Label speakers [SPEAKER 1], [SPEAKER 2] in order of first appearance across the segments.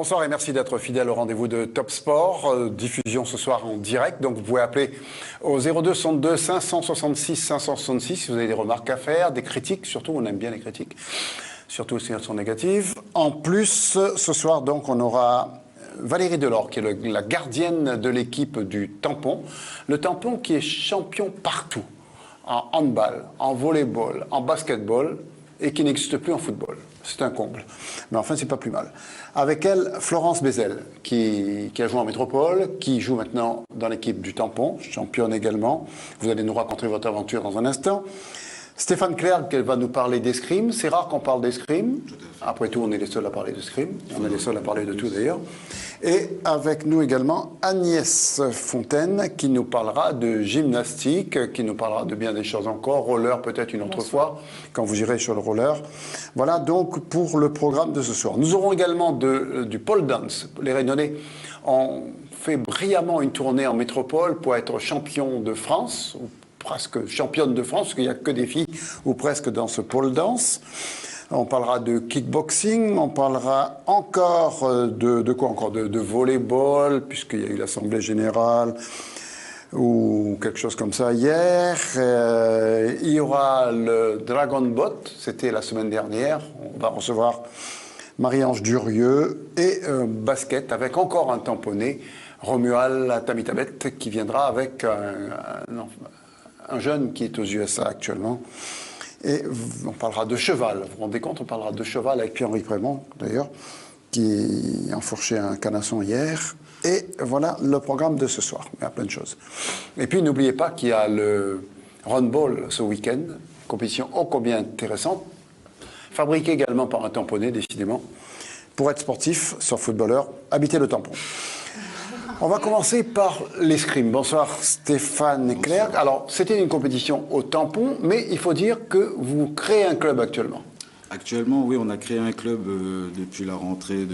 [SPEAKER 1] Bonsoir et merci d'être fidèle au rendez-vous de Top Sport. Diffusion ce soir en direct. Donc vous pouvez appeler au 02 62 566 566 si vous avez des remarques à faire, des critiques. Surtout, on aime bien les critiques. Surtout si elles sont négatives. En plus, ce soir, donc, on aura Valérie Delors, qui est la gardienne de l'équipe du Tampon. Le Tampon qui est champion partout. En handball, en volleyball, en basketball et qui n'existe plus en football. C'est un comble. Mais enfin, c'est pas plus mal. Avec elle, Florence Bézel, qui a joué en métropole, qui joue maintenant dans l'équipe du Tampon, championne également. Vous allez nous raconter votre aventure dans un instant. Stéphane Clerc, qui va nous parler d'escrime. C'est rare qu'on parle d'escrime. Après tout, on est les seuls à parler d'escrime. On est les seuls à parler de tout d'ailleurs. Et avec nous également Agnès Fontaine, qui nous parlera de gymnastique, qui nous parlera de bien des choses encore. Roller peut-être une autre fois, quand vous irez sur le roller. Voilà donc pour le programme de ce soir. Nous aurons également du pole dance. Les Réunionnais ont fait brillamment une tournée en métropole pour être champion de France, ou presque championne de France, parce qu'il n'y a que des filles, ou presque dans ce pole dance. On parlera de kickboxing, on parlera encore de quoi encore de volleyball, puisqu'il y a eu l'Assemblée Générale ou quelque chose comme ça hier. Il y aura le Dragon Boat, c'était la semaine dernière. On va recevoir Marie-Ange Durieux et basket avec encore un tamponné, Romuald Tamitabet, qui viendra avec un jeune qui est aux USA actuellement. Et on parlera de cheval. Vous vous rendez compte, on parlera de cheval avec Pierre-Henri Prémont, d'ailleurs, qui a enfourché un canasson hier. Et voilà le programme de ce soir. Il y a plein de choses. Et puis, n'oubliez pas qu'il y a le Runball ce week-end, compétition ô combien intéressante, fabriquée également par un tamponné, décidément. Pour être sportif, sur footballeur, habitez le tampon. On va commencer par l'escrime. Bonsoir Stéphane Clerc. Alors, c'était une compétition au tampon, mais il faut dire que vous créez un club actuellement.
[SPEAKER 2] Actuellement, oui, on a créé un club depuis la rentrée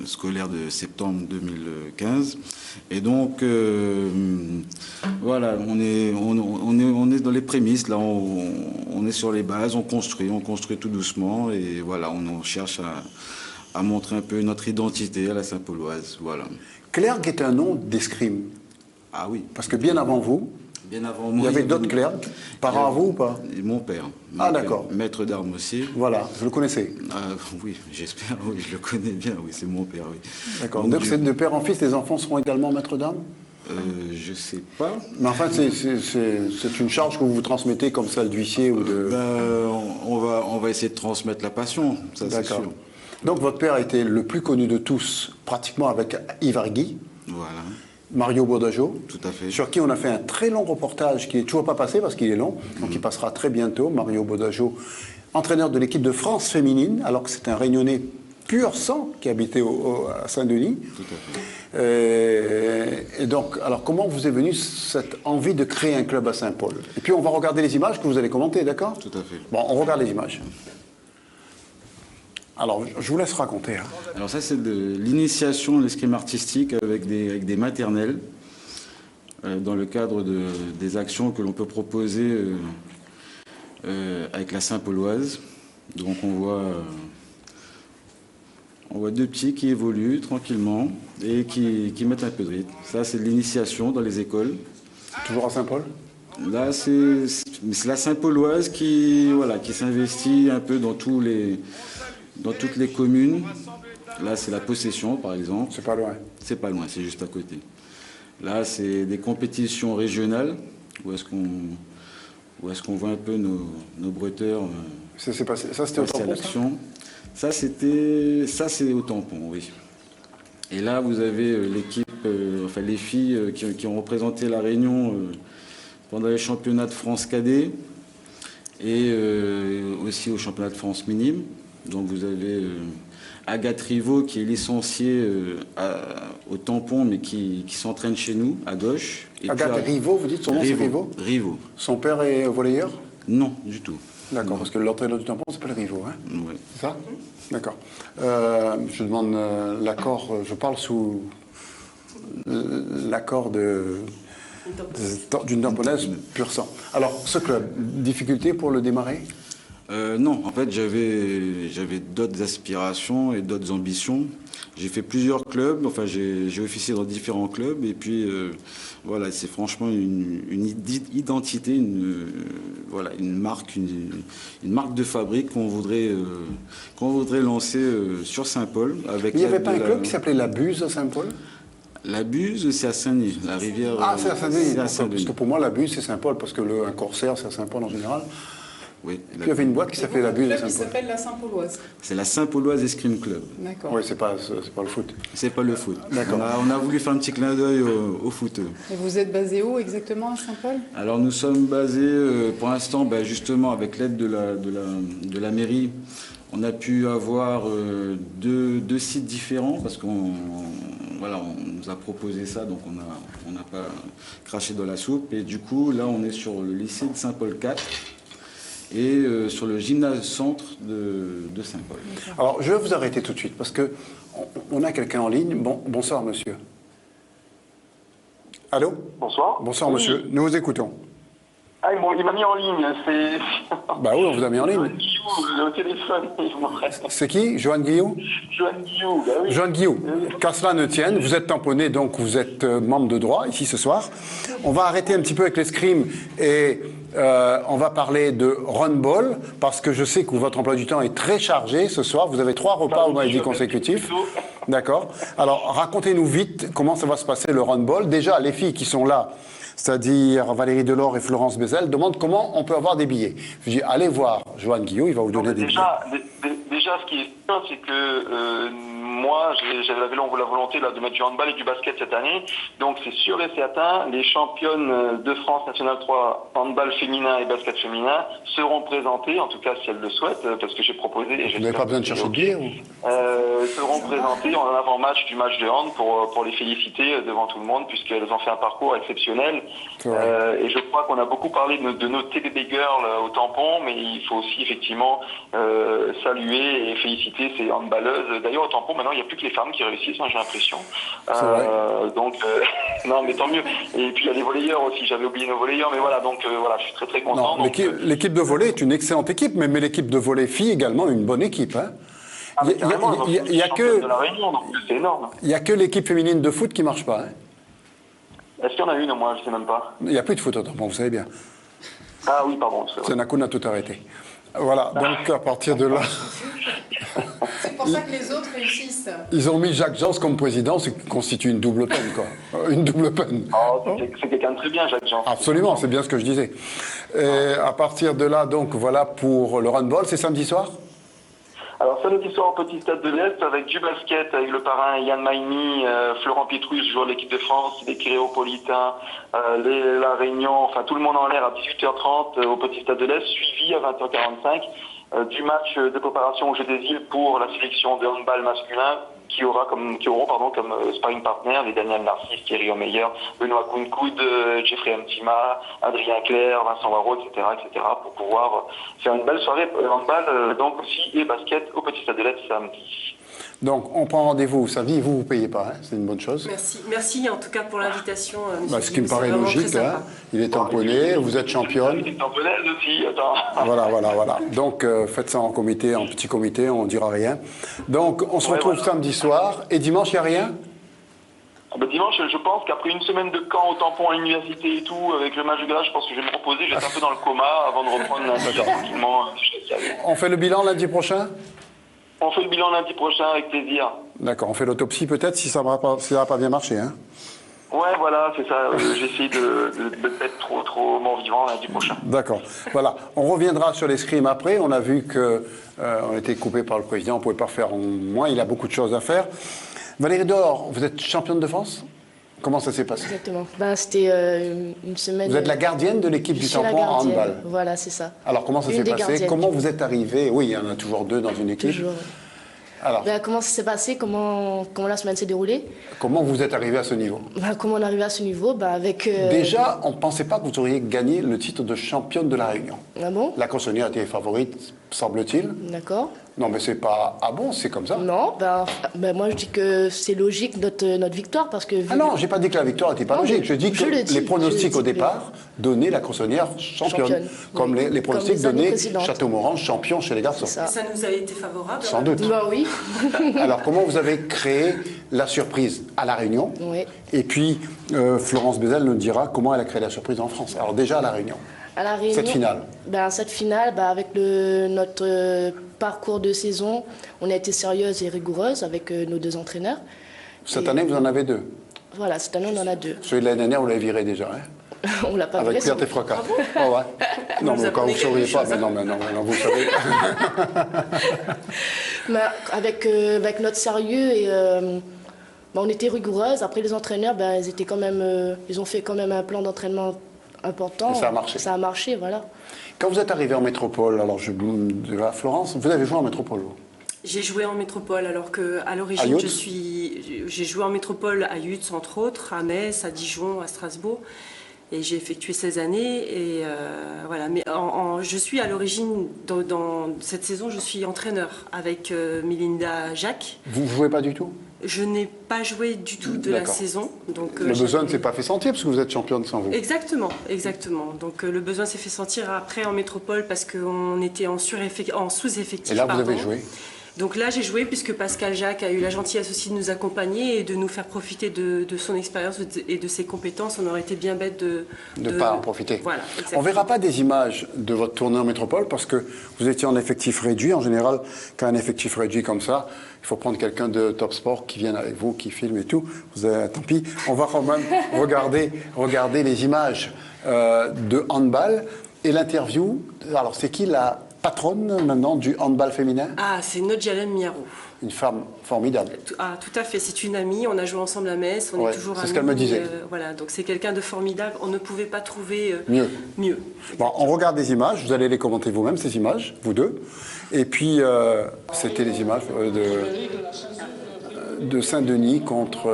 [SPEAKER 2] scolaire de septembre 2015. Et donc, voilà, on est dans les prémices. Là, on est sur les bases, on construit tout doucement. Et voilà, on cherche à montrer un peu notre identité à la Saint-Pauloise. Voilà.
[SPEAKER 1] Clerc est un nom d'escrime.
[SPEAKER 2] Ah oui.
[SPEAKER 1] Parce que bien avant vous,
[SPEAKER 2] il y
[SPEAKER 1] avait d'autres Clerc. Parents à vous ou pas?
[SPEAKER 2] Mon père.
[SPEAKER 1] Ah d'accord.
[SPEAKER 2] Maître d'armes aussi.
[SPEAKER 1] Voilà, vous le connaissez?
[SPEAKER 2] Oui, j'espère, oui, je le connais bien, oui, c'est mon père, oui.
[SPEAKER 1] D'accord, donc c'est de père en fils, les enfants seront également maîtres d'armes?
[SPEAKER 2] Je sais pas.
[SPEAKER 1] Mais enfin, c'est une charge que vous vous transmettez comme celle d'huissier ou de...
[SPEAKER 2] On va essayer de transmettre la passion, ça c'est sûr.
[SPEAKER 1] Donc votre père a été le plus connu de tous, pratiquement avec Yves Arguy.
[SPEAKER 2] Voilà.
[SPEAKER 1] Mario Bodajo.
[SPEAKER 2] Tout à fait.
[SPEAKER 1] Sur qui on a fait un très long reportage qui n'est toujours pas passé parce qu'il est long, donc il passera très bientôt. Mario Bodajo, entraîneur de l'équipe de France féminine, alors que c'est un Réunionnais pur sang qui habitait à Saint-Denis.
[SPEAKER 2] Tout à fait.
[SPEAKER 1] Et donc, alors comment vous est venue cette envie de créer un club à Saint-Paul? Et puis on va regarder les images que vous allez commenter, d'accord?
[SPEAKER 2] Tout à fait.
[SPEAKER 1] Bon, on regarde les images. Alors, je vous laisse raconter. Hein.
[SPEAKER 2] Alors ça, c'est de l'initiation de l'escrime artistique avec des maternelles, dans le cadre des actions que l'on peut proposer avec la Saint-Pauloise. Donc on voit deux petits qui évoluent tranquillement et qui mettent un peu de rythme. Ça, c'est de l'initiation dans les écoles.
[SPEAKER 1] Toujours à Saint-Paul?
[SPEAKER 2] Là, c'est la Saint-Pauloise qui s'investit un peu dans toutes les communes. Là, c'est la Possession, par exemple.
[SPEAKER 1] C'est pas loin.
[SPEAKER 2] C'est pas loin, c'est juste à côté. Là, c'est des compétitions régionales, où est-ce qu'on voit un peu nos bretteurs.
[SPEAKER 1] Ça, c'était au tampon,
[SPEAKER 2] ça, c'est au tampon, oui. Et là, vous avez l'équipe, les filles qui ont représenté la Réunion pendant les championnats de France cadet et aussi au championnat de France minime. Donc vous avez Agathe Rivaux qui est licenciée au tampon mais qui s'entraîne chez nous à gauche. Et
[SPEAKER 1] Agathe Rivaux, vous dites son nom, c'est Rivaux?
[SPEAKER 2] Rivaux.
[SPEAKER 1] Son père est volleyeur?
[SPEAKER 2] Non, du tout.
[SPEAKER 1] D'accord, parce que l'entraîneur du tampon s'appelle Rivaux, hein?
[SPEAKER 2] Oui.
[SPEAKER 1] C'est ça? D'accord. Je demande l'accord, je parle sous l'accord d'une tamponnaise pur sang. Alors, ce club, difficulté pour le démarrer?
[SPEAKER 2] Non, en fait, j'avais d'autres aspirations et d'autres ambitions. J'ai fait plusieurs clubs, enfin j'ai officié dans différents clubs et puis voilà, c'est franchement une identité, voilà, une marque de fabrique qu'on voudrait lancer sur Saint-Paul.
[SPEAKER 1] Il n'y avait pas un club qui s'appelait La Buse à Saint-Paul?
[SPEAKER 2] La Buse, c'est à Saint-Denis, la rivière.
[SPEAKER 1] Ah, c'est à Saint-Denis.
[SPEAKER 2] C'est à Saint-Denis.
[SPEAKER 1] Parce que pour moi, La Buse, c'est Saint-Paul, parce que un corsaire, c'est à Saint-Paul en général.
[SPEAKER 2] Oui.
[SPEAKER 1] Et puis il y avait une boîte qui s'appelait La Buse à
[SPEAKER 3] qui
[SPEAKER 1] Saint-Paul.
[SPEAKER 3] s'appelle la Saint-Pauloise.
[SPEAKER 2] C'est la Saint-Pauloise Escrime Club.
[SPEAKER 3] D'accord.
[SPEAKER 1] Oui, c'est pas le foot.
[SPEAKER 2] C'est pas le foot.
[SPEAKER 1] D'accord.
[SPEAKER 2] On a voulu faire un petit clin d'œil au foot.
[SPEAKER 3] Et vous êtes basé où exactement à Saint-Paul?
[SPEAKER 2] Alors nous sommes basés, pour l'instant, avec l'aide de la mairie, on a pu avoir deux sites différents parce qu'on nous a proposé ça, donc on n'a pas craché dans la soupe. Et du coup, là, on est sur le lycée de Saint-Paul 4 et sur le gymnase centre de Saint-Paul.
[SPEAKER 1] Alors, je vais vous arrêter tout de suite parce que on a quelqu'un en ligne. Bonsoir, monsieur. Allô?
[SPEAKER 4] Bonsoir.
[SPEAKER 1] Bonsoir,
[SPEAKER 4] Oui.
[SPEAKER 1] monsieur. Nous vous écoutons.
[SPEAKER 4] Ah, il m'a mis en ligne. C'est.
[SPEAKER 1] Bah oui, on vous a mis en ligne.
[SPEAKER 4] Johan Guillou, le téléphone.
[SPEAKER 1] C'est qui? Johan Guillaume?
[SPEAKER 4] Johan Guillou, bah oui.
[SPEAKER 1] Johan Guillaume, qu'à cela ne tienne, vous êtes tamponné, donc vous êtes membre de droit ici ce soir. On va arrêter un petit peu avec l'escrime et on va parler de runball parce que je sais que votre emploi du temps est très chargé ce soir. Vous avez 3 repas, vous m'avez dit, consécutifs. D'accord. Alors, racontez-nous vite comment ça va se passer le runball. Déjà, les filles qui sont là, c'est-à-dire Valérie Delors et Florence Bézel, demandent comment on peut avoir des billets. Je dis, allez voir Johan Guillaume, il va vous donner des billets.
[SPEAKER 4] Déjà, ce qui est sûr, c'est que moi, j'avais la volonté là, de mettre du handball et du basket cette année. Donc, c'est sûr et certain, les championnes de France Nationale 3 handball féminin et basket féminin seront présentées, en tout cas si elles le souhaitent, parce que j'ai proposé. Et
[SPEAKER 1] Vous n'avez pas besoin de chercher de billets
[SPEAKER 4] seront présentées en avant-match du match de hand pour les féliciter devant tout le monde, puisqu'elles ont fait un parcours exceptionnel. Et je crois qu'on a beaucoup parlé de nos TBB Girls au tampon, mais il faut aussi effectivement saluer et féliciter ces handballeuses. D'ailleurs, au tampon, maintenant, il n'y a plus que les femmes qui réussissent, hein, j'ai l'impression. Donc, non, mais tant mieux. Et puis, il y a les volleyeurs aussi. J'avais oublié nos volleyeurs, mais voilà, donc voilà, je suis très, très content.
[SPEAKER 1] Non, l'équipe de volley est une excellente équipe, mais l'équipe de volley filles également une bonne équipe. Hein. Il y a que...
[SPEAKER 4] de la Réunion, donc c'est énorme.
[SPEAKER 1] Il n'y a que l'équipe féminine de foot qui ne marche pas. Hein.
[SPEAKER 4] Est-ce qu'il y en a une, moi, je ne sais même pas.
[SPEAKER 1] Il n'y a plus de foot au tampon, vous savez bien.
[SPEAKER 4] Ah oui, pardon.
[SPEAKER 1] Senacoun a tout arrêté. Voilà, donc à partir de là...
[SPEAKER 3] C'est pour ça que les autres réussissent.
[SPEAKER 1] Ils ont mis Jacques Jans comme président, ce qui constitue une double peine, quoi. Une double peine.
[SPEAKER 4] Oh, c'est quelqu'un de très bien, Jacques Jean.
[SPEAKER 1] Absolument, c'est bien ce que je disais. Et à partir de là, donc, voilà pour le handball, c'est samedi soir?
[SPEAKER 4] Alors, samedi soir au Petit Stade de l'Est, avec du basket, avec le parrain Yann Maïmi, Florent Pietrus, joueur de l'équipe de France, les Créopolitains, la Réunion, enfin tout le monde en l'air à 18h30 au Petit Stade de l'Est, suivi à 20h45 du match de préparation au Jeux des Îles pour la sélection de handball masculin qui auront comme sparring partner les Daniel Narcisse, Thierry Omeyer, Benoît Kounkoud, Jeffrey Mtima, Adrien Claire, Vincent Warraud, etc., pour pouvoir faire une belle soirée handball, donc aussi, et basket au Petit Stade de l'Est samedi.
[SPEAKER 1] Donc, on prend rendez-vous samedi, vous ne payez pas, hein, c'est une bonne chose.
[SPEAKER 5] Merci en tout cas pour l'invitation.
[SPEAKER 1] Ce qui me paraît logique, hein, il est tamponné, vous êtes championne.
[SPEAKER 4] Il est tamponnaise aussi, attends.
[SPEAKER 1] Voilà. Donc, faites ça en comité, en petit comité, on ne dira rien. Donc, on se retrouve samedi soir, et dimanche, il n'y a rien?
[SPEAKER 4] Dimanche, je pense qu'après une semaine de camp au tampon à l'université et tout, avec le match de glace, je pense que je vais me reposer, j'étais un peu dans le coma avant de reprendre lundi tranquillement.
[SPEAKER 1] On fait le bilan lundi prochain?
[SPEAKER 4] On fait le bilan lundi prochain avec plaisir.
[SPEAKER 1] D'accord, on fait l'autopsie peut-être si ça n'a pas bien marché. Hein.
[SPEAKER 4] Ouais, voilà, c'est ça. J'essaie de être trop mort-vivant lundi prochain.
[SPEAKER 1] D'accord. Voilà. On reviendra sur l'escrime après. On a vu qu'on était coupé par le président. On ne pouvait pas faire moins. Il a beaucoup de choses à faire. Valérie Delors, vous êtes championne de France? Comment ça s'est passé?
[SPEAKER 6] Exactement. C'était une semaine.
[SPEAKER 1] Vous êtes la gardienne de l'équipe du tampon en handball?
[SPEAKER 6] Voilà, c'est ça.
[SPEAKER 1] Alors, comment ça s'est passé? Comment vous êtes arrivé? Oui, il y en a toujours 2 dans une équipe.
[SPEAKER 6] Toujours.
[SPEAKER 1] Alors,
[SPEAKER 6] comment ça s'est passé? Comment la semaine s'est déroulée?
[SPEAKER 1] Comment vous êtes arrivé à ce niveau?
[SPEAKER 6] Comment on est arrivé à ce niveau? Avec.
[SPEAKER 1] Déjà, on ne pensait pas que vous auriez gagné le titre de championne de la Réunion.
[SPEAKER 6] Ah bon?
[SPEAKER 1] La Cossonnière était favorite, semble-t-il.
[SPEAKER 6] D'accord.
[SPEAKER 1] Non, mais c'est pas... Ah bon, c'est comme ça?
[SPEAKER 6] Non, moi je dis que c'est logique notre victoire parce que...
[SPEAKER 1] Ah non, j'ai pas dit que la victoire n'était pas
[SPEAKER 6] Non,
[SPEAKER 1] logique. Je dis que
[SPEAKER 6] je le dis,
[SPEAKER 1] les pronostics
[SPEAKER 6] je
[SPEAKER 1] au
[SPEAKER 6] le dis.
[SPEAKER 1] départ donnaient la Cressonnière championne. Comme
[SPEAKER 6] oui.
[SPEAKER 1] les pronostics
[SPEAKER 6] Comme les années
[SPEAKER 1] donnaient
[SPEAKER 6] précédentes.
[SPEAKER 1] Château-Moran champion chez les garçons.
[SPEAKER 6] C'est ça.
[SPEAKER 5] Ça nous a été favorable.
[SPEAKER 1] Sans doute.
[SPEAKER 6] Bah oui.
[SPEAKER 1] Alors, comment vous avez créé la surprise à La Réunion?
[SPEAKER 6] Oui.
[SPEAKER 1] Et puis, Florence Bézel nous dira comment elle a créé la surprise en France. Alors déjà à La Réunion.
[SPEAKER 6] À la Réunion,
[SPEAKER 1] Cette finale.
[SPEAKER 6] Cette finale, avec notre parcours de saison, on a été sérieuse et rigoureuse avec nos deux entraîneurs.
[SPEAKER 1] Cette
[SPEAKER 6] Et
[SPEAKER 1] année, vous en avez 2.
[SPEAKER 6] Voilà, cette année, on en a 2.
[SPEAKER 1] Celui de l'année dernière, vous l'avez viré déjà. Hein,
[SPEAKER 6] On l'a pas
[SPEAKER 1] avec
[SPEAKER 6] viré,
[SPEAKER 1] perte et fracas.
[SPEAKER 5] Ah
[SPEAKER 1] Oh, ouais. Non,
[SPEAKER 5] Vous
[SPEAKER 1] mais quand vous
[SPEAKER 5] apprenez
[SPEAKER 1] ne sauriez
[SPEAKER 5] quelque
[SPEAKER 1] pas,
[SPEAKER 5] chose,
[SPEAKER 1] mais
[SPEAKER 5] hein.
[SPEAKER 1] non, vous savez.
[SPEAKER 6] Mais avec notre sérieux et on était rigoureuse. Après les entraîneurs, ils étaient quand même, ils ont fait quand même un plan d'entraînement important.
[SPEAKER 1] Et ça a marché.
[SPEAKER 6] Ça a marché, voilà.
[SPEAKER 1] Quand vous êtes arrivé en métropole, alors je à Florence, vous avez joué en métropole, vous?
[SPEAKER 5] J'ai joué en métropole alors qu'à
[SPEAKER 1] À
[SPEAKER 5] l'origine
[SPEAKER 1] Youts
[SPEAKER 5] j'ai joué en métropole à Youts entre autres, à Metz, à Dijon, à Strasbourg. Et j'ai effectué 16 années et voilà. Mais je suis à l'origine, dans cette saison, je suis entraîneur avec Melinda Jacques.
[SPEAKER 1] Vous ne jouez pas du tout?
[SPEAKER 5] Je n'ai pas joué du tout de la
[SPEAKER 1] D'accord.
[SPEAKER 5] saison. Donc,
[SPEAKER 1] Le besoin ne s'est pas fait sentir parce que vous êtes championne sans vous.
[SPEAKER 5] Exactement, exactement. Donc le besoin s'est fait sentir après en métropole parce qu'on était en sous-effectif.
[SPEAKER 1] Et là, vous
[SPEAKER 5] pardon.
[SPEAKER 1] avez joué.
[SPEAKER 5] Donc là, j'ai joué puisque Pascal Jacques a eu la gentillesse aussi de nous accompagner et de nous faire profiter de son expérience et de ses compétences. On aurait été bien bête de
[SPEAKER 1] Ne pas en profiter.
[SPEAKER 5] Voilà,
[SPEAKER 1] On
[SPEAKER 5] exactement.
[SPEAKER 1] ne verra pas des images de votre tournée en métropole parce que vous étiez en effectif réduit. En général, quand un effectif réduit comme ça, il faut prendre quelqu'un de Top Sport qui vienne avec vous, qui filme et tout. Tant pis, on va quand même regarder les images de handball et l'interview. Alors, c'est qui la patronne maintenant du handball féminin?
[SPEAKER 5] Ah, c'est Nodjalem Miaro.
[SPEAKER 1] Une femme formidable.
[SPEAKER 5] Ah, tout à fait, c'est une amie. On a joué ensemble à Metz, on
[SPEAKER 1] Ouais,
[SPEAKER 5] est toujours
[SPEAKER 1] c'est
[SPEAKER 5] amis.
[SPEAKER 1] ce qu'elle me disait.
[SPEAKER 5] Voilà, donc c'est quelqu'un de formidable. On ne pouvait pas trouver
[SPEAKER 1] Mieux. Bon, on regarde des images, vous allez les commenter vous-même, ces images, vous deux. Et puis, c'était les images de Saint-Denis contre...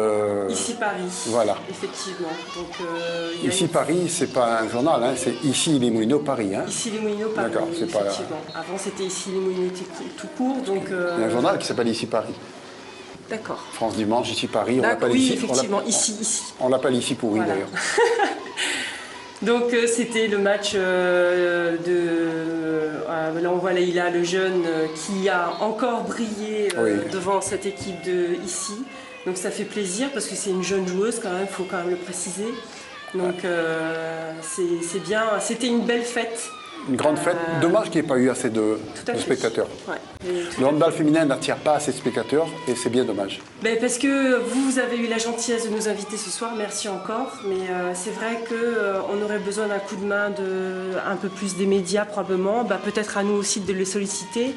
[SPEAKER 5] Ici Paris.
[SPEAKER 1] Voilà.
[SPEAKER 5] Effectivement. Donc, il y a
[SPEAKER 1] Ici
[SPEAKER 5] une-
[SPEAKER 1] Paris, c'est pas un journal, hein, c'est Ici les Moulineaux Paris. Hein.
[SPEAKER 5] Ici les Moulineaux Paris.
[SPEAKER 1] D'accord, c'est pas-
[SPEAKER 5] effectivement. Avant c'était Ici les Moulineaux tout court. Donc,
[SPEAKER 1] Il y a un journal qui s'appelle Ici Paris.
[SPEAKER 5] D'accord.
[SPEAKER 1] France Dimanche, Ici Paris, on
[SPEAKER 5] D'accord,
[SPEAKER 1] l'appelle
[SPEAKER 5] oui,
[SPEAKER 1] ici.
[SPEAKER 5] effectivement, ici.
[SPEAKER 1] On l'appelle Ici Pourri
[SPEAKER 5] Voilà.
[SPEAKER 1] d'ailleurs.
[SPEAKER 5] Donc c'était le match là on voit Leïla, le jeune, qui a encore brillé
[SPEAKER 1] Oui.
[SPEAKER 5] devant cette équipe de ici. Donc ça fait plaisir parce que c'est une jeune joueuse quand même, il faut quand même le préciser. Donc c'est bien, c'était une belle fête.
[SPEAKER 1] Une grande fête. Dommage qu'il n'y ait pas eu assez de
[SPEAKER 5] Tout à fait.
[SPEAKER 1] spectateurs.
[SPEAKER 5] Ouais. Et tout
[SPEAKER 1] Le
[SPEAKER 5] à
[SPEAKER 1] handball féminin n'attire pas assez de spectateurs et c'est bien dommage.
[SPEAKER 5] Ben, parce que vous avez eu la gentillesse de nous inviter ce soir, merci encore. Mais c'est vrai qu'on aurait besoin d'un coup de main un peu plus des médias probablement. Peut-être à nous aussi de les solliciter,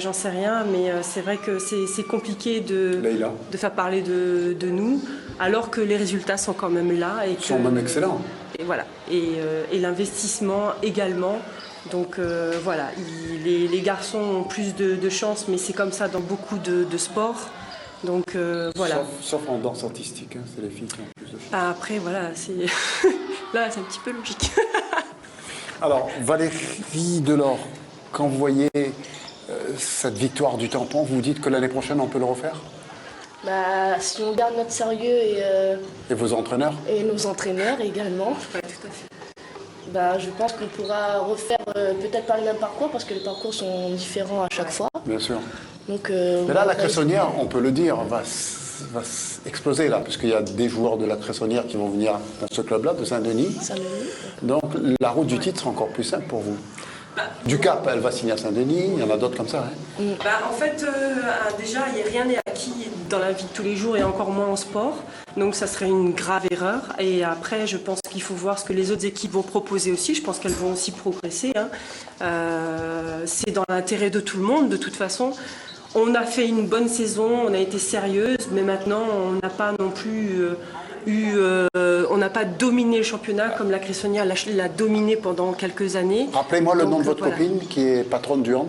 [SPEAKER 5] j'en sais rien. Mais c'est vrai que c'est compliqué
[SPEAKER 1] Leïla.
[SPEAKER 5] de faire parler de nous, alors que les résultats sont quand même là. Et
[SPEAKER 1] Ils sont
[SPEAKER 5] que-
[SPEAKER 1] même excellents.
[SPEAKER 5] Et voilà. Et l'investissement également. Donc voilà, les garçons ont plus de chance, mais c'est comme ça dans beaucoup de sports. Donc voilà.
[SPEAKER 1] Sauf en danse artistique, hein, c'est les filles qui ont plus de chance.
[SPEAKER 5] Après, voilà, là, c'est un petit peu logique.
[SPEAKER 1] Alors, Valérie Delors, quand vous voyez cette victoire du tampon, vous vous dites que l'année prochaine, on peut le refaire?
[SPEAKER 6] Si on garde notre sérieux
[SPEAKER 1] Et vos entraîneurs?
[SPEAKER 6] et nos entraîneurs également,
[SPEAKER 5] Ouais, tout à fait.
[SPEAKER 6] je pense qu'on pourra refaire peut-être pas le même parcours parce que les parcours sont différents à chaque fois.
[SPEAKER 1] Bien sûr.
[SPEAKER 6] Donc,
[SPEAKER 1] Mais là, la Cressonnière, on peut le dire, va exploser là, puisqu'il y a des joueurs de la Cressonnière qui vont venir dans ce club-là, de Saint-Denis. Donc, la route du titre sera encore plus simple pour vous. Du Cap, elle va signer à Saint-Denis, il y en a d'autres comme ça. Hein.
[SPEAKER 5] En fait, déjà, rien n'est acquis dans la vie de tous les jours et encore moins en sport. Donc ça serait une grave erreur. Et après, je pense qu'il faut voir ce que les autres équipes vont proposer aussi. Je pense qu'elles vont aussi progresser. Hein. C'est dans l'intérêt de tout le monde, de toute façon. On a fait une bonne saison, on a été sérieuse, mais maintenant, on n'a pas non plus on n'a pas dominé le championnat comme la Cressonnière l'a dominé pendant quelques années.
[SPEAKER 1] Rappelez-moi le
[SPEAKER 5] Donc,
[SPEAKER 1] nom de votre
[SPEAKER 5] voilà.
[SPEAKER 1] copine qui est patronne du hand.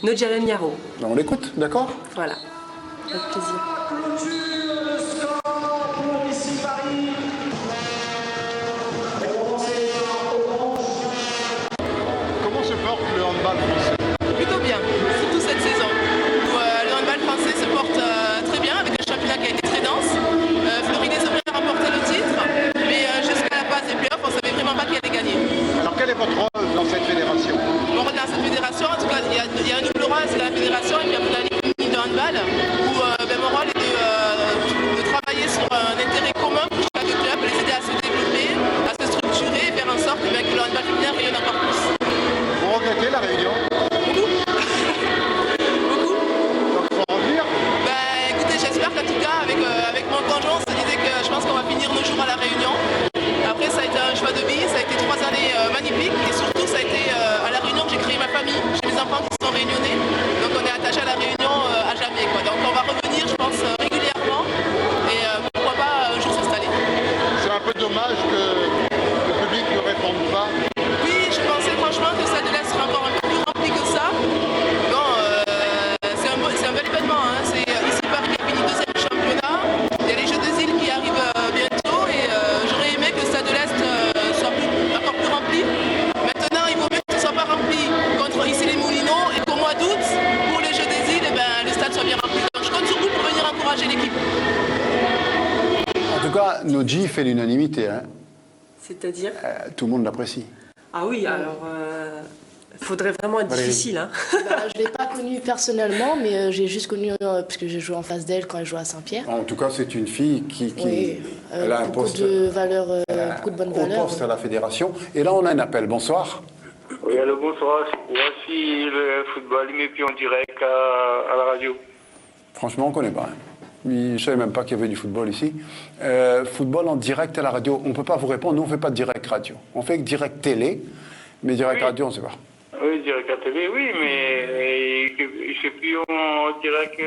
[SPEAKER 5] Nodjalem Miaro.
[SPEAKER 1] On l'écoute, d'accord?
[SPEAKER 5] Voilà. Avec plaisir.
[SPEAKER 1] Comment se porte le handball français?
[SPEAKER 7] Plutôt bien, surtout cette saison. Réunion. Après, ça a été un choix de vie, ça a été 3 années magnifiques et surtout, ça a été à La Réunion que j'ai créé ma famille. J'ai mes enfants qui sont réunionnais, donc on est attachés à La Réunion à jamais, quoi. Donc on va revenir, je pense, régulièrement et pourquoi pas un jour s'installer.
[SPEAKER 8] C'est un peu dommage que le public ne réponde pas.
[SPEAKER 7] Oui, je pensais franchement que le Stade de l'Est serait encore un peu plus rempli que ça. Bon, c'est un bel événement, hein. C'est ici Paris qui a fini 2e championnat. Il y a les Jeux des Îles qui arrivent bientôt et j'aurais aimé que le Stade de l'Est soit encore plus rempli. Maintenant, il vaut mieux que ce ne soit pas rempli contre ici les Moulineaux et qu'au mois d'août, pour les Jeux des Îles, le stade soit bien rempli. Donc je compte sur vous pour venir encourager l'équipe.
[SPEAKER 1] En tout cas, Nodji fait l'unanimité. Hein.
[SPEAKER 5] C'est-à-dire
[SPEAKER 1] Tout le monde l'apprécie.
[SPEAKER 5] Ah oui, alors faudrait vraiment être difficile. Hein.
[SPEAKER 6] Je ne l'ai pas connue personnellement, mais j'ai juste connu parce que j'ai joué en face d'elle quand elle jouait à Saint-Pierre.
[SPEAKER 1] En tout cas, c'est une fille qui
[SPEAKER 6] Oui,
[SPEAKER 1] elle a un
[SPEAKER 6] beaucoup
[SPEAKER 1] poste,
[SPEAKER 6] de valeurs, beaucoup de bonnes
[SPEAKER 1] au
[SPEAKER 6] valeurs.
[SPEAKER 1] poste à la fédération. Et là, on a un appel. Bonsoir.
[SPEAKER 9] Oui, allô, bonsoir. Voici le football, mais puis en direct à la radio.
[SPEAKER 1] Franchement, on ne connaît pas. Hein. Je ne savais même pas qu'il y avait du football ici. Football en direct à la radio, on ne peut pas vous répondre. Nous, on ne fait pas de direct radio. On fait direct télé, mais direct radio, on ne sait pas.
[SPEAKER 9] Oui, direct à télé, oui, mais je ne sais plus en direct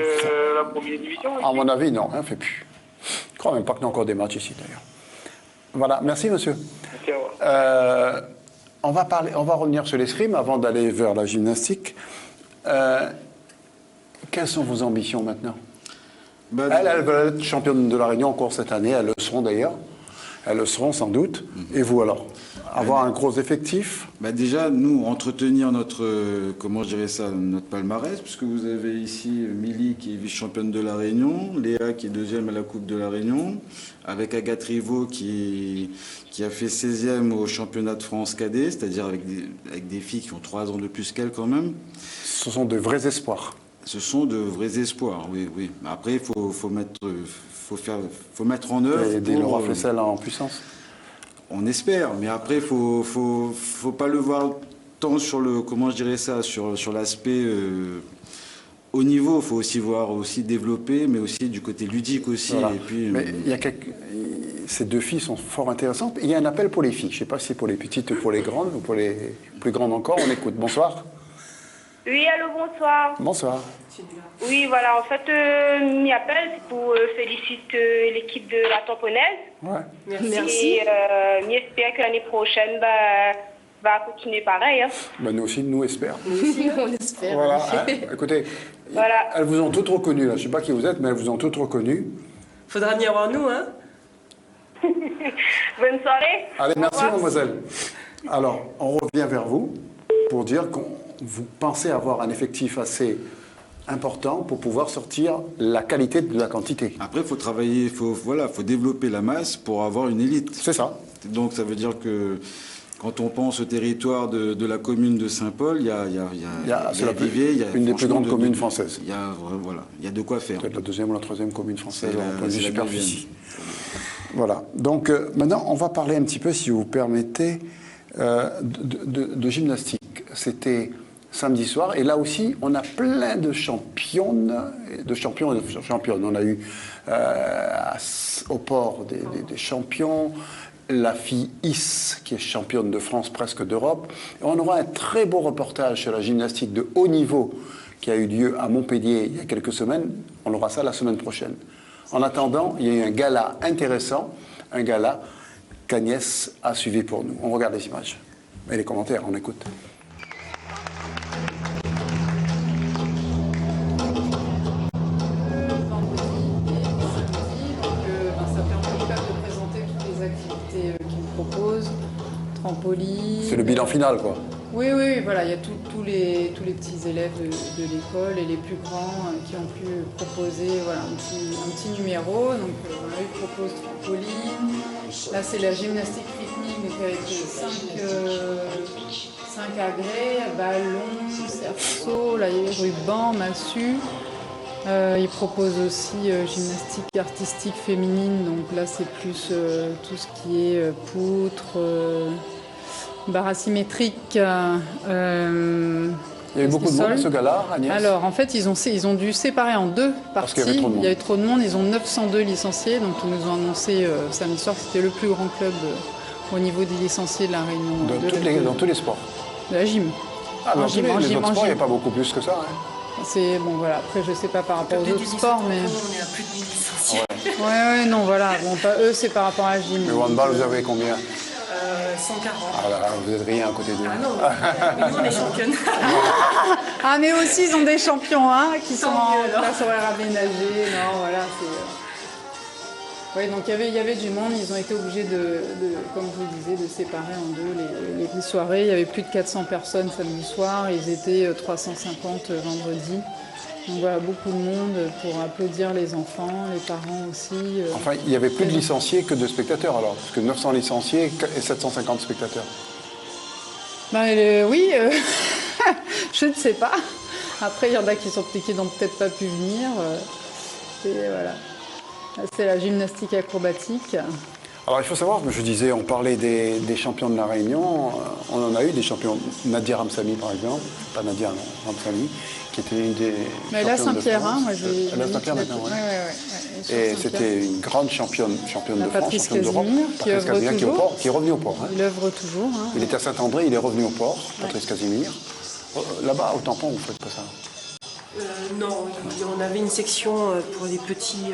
[SPEAKER 9] la première division.
[SPEAKER 1] À mon avis, non, on ne fait plus. Je ne crois même pas qu'il y a encore des matchs ici, d'ailleurs. Voilà, merci, monsieur.
[SPEAKER 9] Merci, au revoir.
[SPEAKER 1] On va revenir sur l'escrime avant d'aller vers la gymnastique. Quelles sont vos ambitions maintenant? Elles veulent être championnes de la Réunion encore cette année. Elles le seront d'ailleurs. Elles le seront sans doute. Et vous alors? Avoir un gros effectif?
[SPEAKER 2] Déjà, nous, entretenir notre, comment je dirais ça, notre palmarès, puisque vous avez ici Milly qui est vice-championne de la Réunion, Léa qui est 2e à la Coupe de la Réunion, avec Agathe Rivaux qui a fait 16e au championnat de France cadet, c'est-à-dire avec des filles qui ont 3 ans de plus qu'elle quand même.
[SPEAKER 1] Ce sont de vrais espoirs.
[SPEAKER 2] Ce sont de vrais espoirs, oui, oui. Après, il faut mettre en œuvre.
[SPEAKER 1] Et des Laura Flessel en puissance.
[SPEAKER 2] On espère, mais après, faut pas le voir tant sur le, comment je dirais ça, sur l'aspect haut niveau. Il faut aussi voir développer, mais aussi du côté ludique aussi.
[SPEAKER 1] Voilà.
[SPEAKER 2] Et puis,
[SPEAKER 1] mais ces deux filles sont fort intéressantes. Il y a un appel pour les filles. Je ne sais pas si c'est pour les petites ou pour les grandes, ou pour les plus grandes encore. On écoute. Bonsoir.
[SPEAKER 10] Oui, allô, bonsoir.
[SPEAKER 1] Bonsoir.
[SPEAKER 10] Oui, voilà, en fait, m'y appelle pour féliciter l'équipe de la Tamponnaise.
[SPEAKER 1] Ouais.
[SPEAKER 6] Merci.
[SPEAKER 10] Et m'y espère que l'année prochaine, va continuer pareil. Hein.
[SPEAKER 1] Nous aussi, nous espérons.
[SPEAKER 6] Nous aussi, on espère.
[SPEAKER 1] Voilà. Écoutez,
[SPEAKER 10] voilà.
[SPEAKER 1] Elles vous ont toutes reconnues. Là. Je ne sais pas qui vous êtes, mais elles vous ont toutes reconnues.
[SPEAKER 5] Faudra venir voir nous, hein.
[SPEAKER 10] Bonne soirée.
[SPEAKER 1] Allez, merci, mademoiselle. Alors, on revient vers vous pour dire que vous pensez avoir un effectif assez important pour pouvoir sortir la qualité de la quantité.
[SPEAKER 2] Après, il faut travailler, faut développer la masse pour avoir une élite.
[SPEAKER 1] C'est ça.
[SPEAKER 2] Donc, ça veut dire que quand on pense au territoire de la commune de Saint-Paul, il y a
[SPEAKER 1] une des plus grandes communes françaises.
[SPEAKER 2] Il y a de quoi faire.
[SPEAKER 1] Peut-être la 2e ou la 3e commune française en point de
[SPEAKER 2] c'est
[SPEAKER 1] vue
[SPEAKER 2] la
[SPEAKER 1] superficie. Voilà. Donc, maintenant, on va parler un petit peu, si vous me permettez, de gymnastique. C'était samedi soir, et là aussi, on a plein de championnes, de champions et de championnes. On a eu au port des champions, la fille Is, qui est championne de France, presque d'Europe. Et on aura un très beau reportage sur la gymnastique de haut niveau qui a eu lieu à Montpellier il y a quelques semaines. On aura ça la semaine prochaine. En attendant, il y a eu un gala intéressant, un gala qu'Agnès a suivi pour nous. On regarde les images et les commentaires, on écoute.
[SPEAKER 3] Trampoline.
[SPEAKER 1] C'est le bilan final, quoi.
[SPEAKER 3] Oui, voilà, il y a tous les petits élèves de l'école et les plus grands qui ont pu proposer un petit numéro. Donc, ils proposent trampoline. Là, c'est la gymnastique rythmique, donc avec 5 agrès, ballon, cerceau, là, il y a ruban, massue. Ils proposent aussi gymnastique artistique féminine, donc là c'est plus tout ce qui est poutre, barre asymétrique,
[SPEAKER 1] Il y a eu beaucoup de monde à ce gala, Agnès?
[SPEAKER 3] Alors, en fait, ils ont dû séparer en deux parties.
[SPEAKER 1] Qu'il y avait trop de monde.
[SPEAKER 3] Il y avait trop de monde. Ils ont 902 licenciés. Donc, ils nous ont annoncé samedi soir que c'était le plus grand club au niveau des licenciés de la Réunion.
[SPEAKER 1] Dans tous les sports.
[SPEAKER 3] De la gym.
[SPEAKER 1] Ah, dans tous les autres sports, il n'y a
[SPEAKER 3] gym.
[SPEAKER 1] pas beaucoup plus que ça. Hein.
[SPEAKER 3] C'est bon, voilà. Après, je sais pas par rapport aux autres sports, mais.
[SPEAKER 5] On est à plus de 1000 licenciés.
[SPEAKER 3] Ouais, non, voilà. Bon, pas eux, c'est par rapport à la gym.
[SPEAKER 1] Le handball, vous avez combien?
[SPEAKER 5] 140.
[SPEAKER 1] Ah là, vous n'êtes rien à côté d'eux.
[SPEAKER 5] Ah non, mais nous on est championnes.
[SPEAKER 3] Ah, mais aussi, ils ont des champions, hein, qui sont en
[SPEAKER 5] mieux, alors.
[SPEAKER 3] classe horaire aménagée. Non, voilà, c'est. Oui, donc il y avait du monde. Ils ont été obligés comme je vous le disais, de séparer en deux les soirées. Il y avait plus de 400 personnes samedi soir. Ils étaient 350 vendredi. Donc voilà, beaucoup de monde pour applaudir les enfants, les parents aussi.
[SPEAKER 1] Enfin, il y avait plus de licenciés que de spectateurs alors, parce que 900 licenciés et 750 spectateurs.
[SPEAKER 3] Ben, oui, je ne sais pas. Après, il y en a qui n'ont peut-être pas pu venir. Et voilà. C'est la gymnastique acrobatique.
[SPEAKER 1] Alors il faut savoir, je disais, on parlait des champions de la Réunion, on en a eu des champions, Nadia Ramsamy par exemple, pas Nadia, non, Ramsamy, qui était une des
[SPEAKER 3] Mais là,
[SPEAKER 1] championnes de
[SPEAKER 3] Saint-Pierre,
[SPEAKER 1] France.
[SPEAKER 3] hein, moi j'ai.
[SPEAKER 1] Elle est à Saint-Pierre maintenant, oui.
[SPEAKER 3] Ouais.
[SPEAKER 1] Et c'était une grande championne de France,
[SPEAKER 3] Patrice
[SPEAKER 1] championne d'Europe.
[SPEAKER 3] Casimir,
[SPEAKER 1] Patrice Casimir qui est revenu au port. Hein.
[SPEAKER 3] Il œuvre toujours. Hein.
[SPEAKER 1] Il était à Saint-André, il est revenu au port, Patrice Casimir. Là-bas, au tampon, vous ne faites pas ça?
[SPEAKER 5] Non, on avait une section pour les petits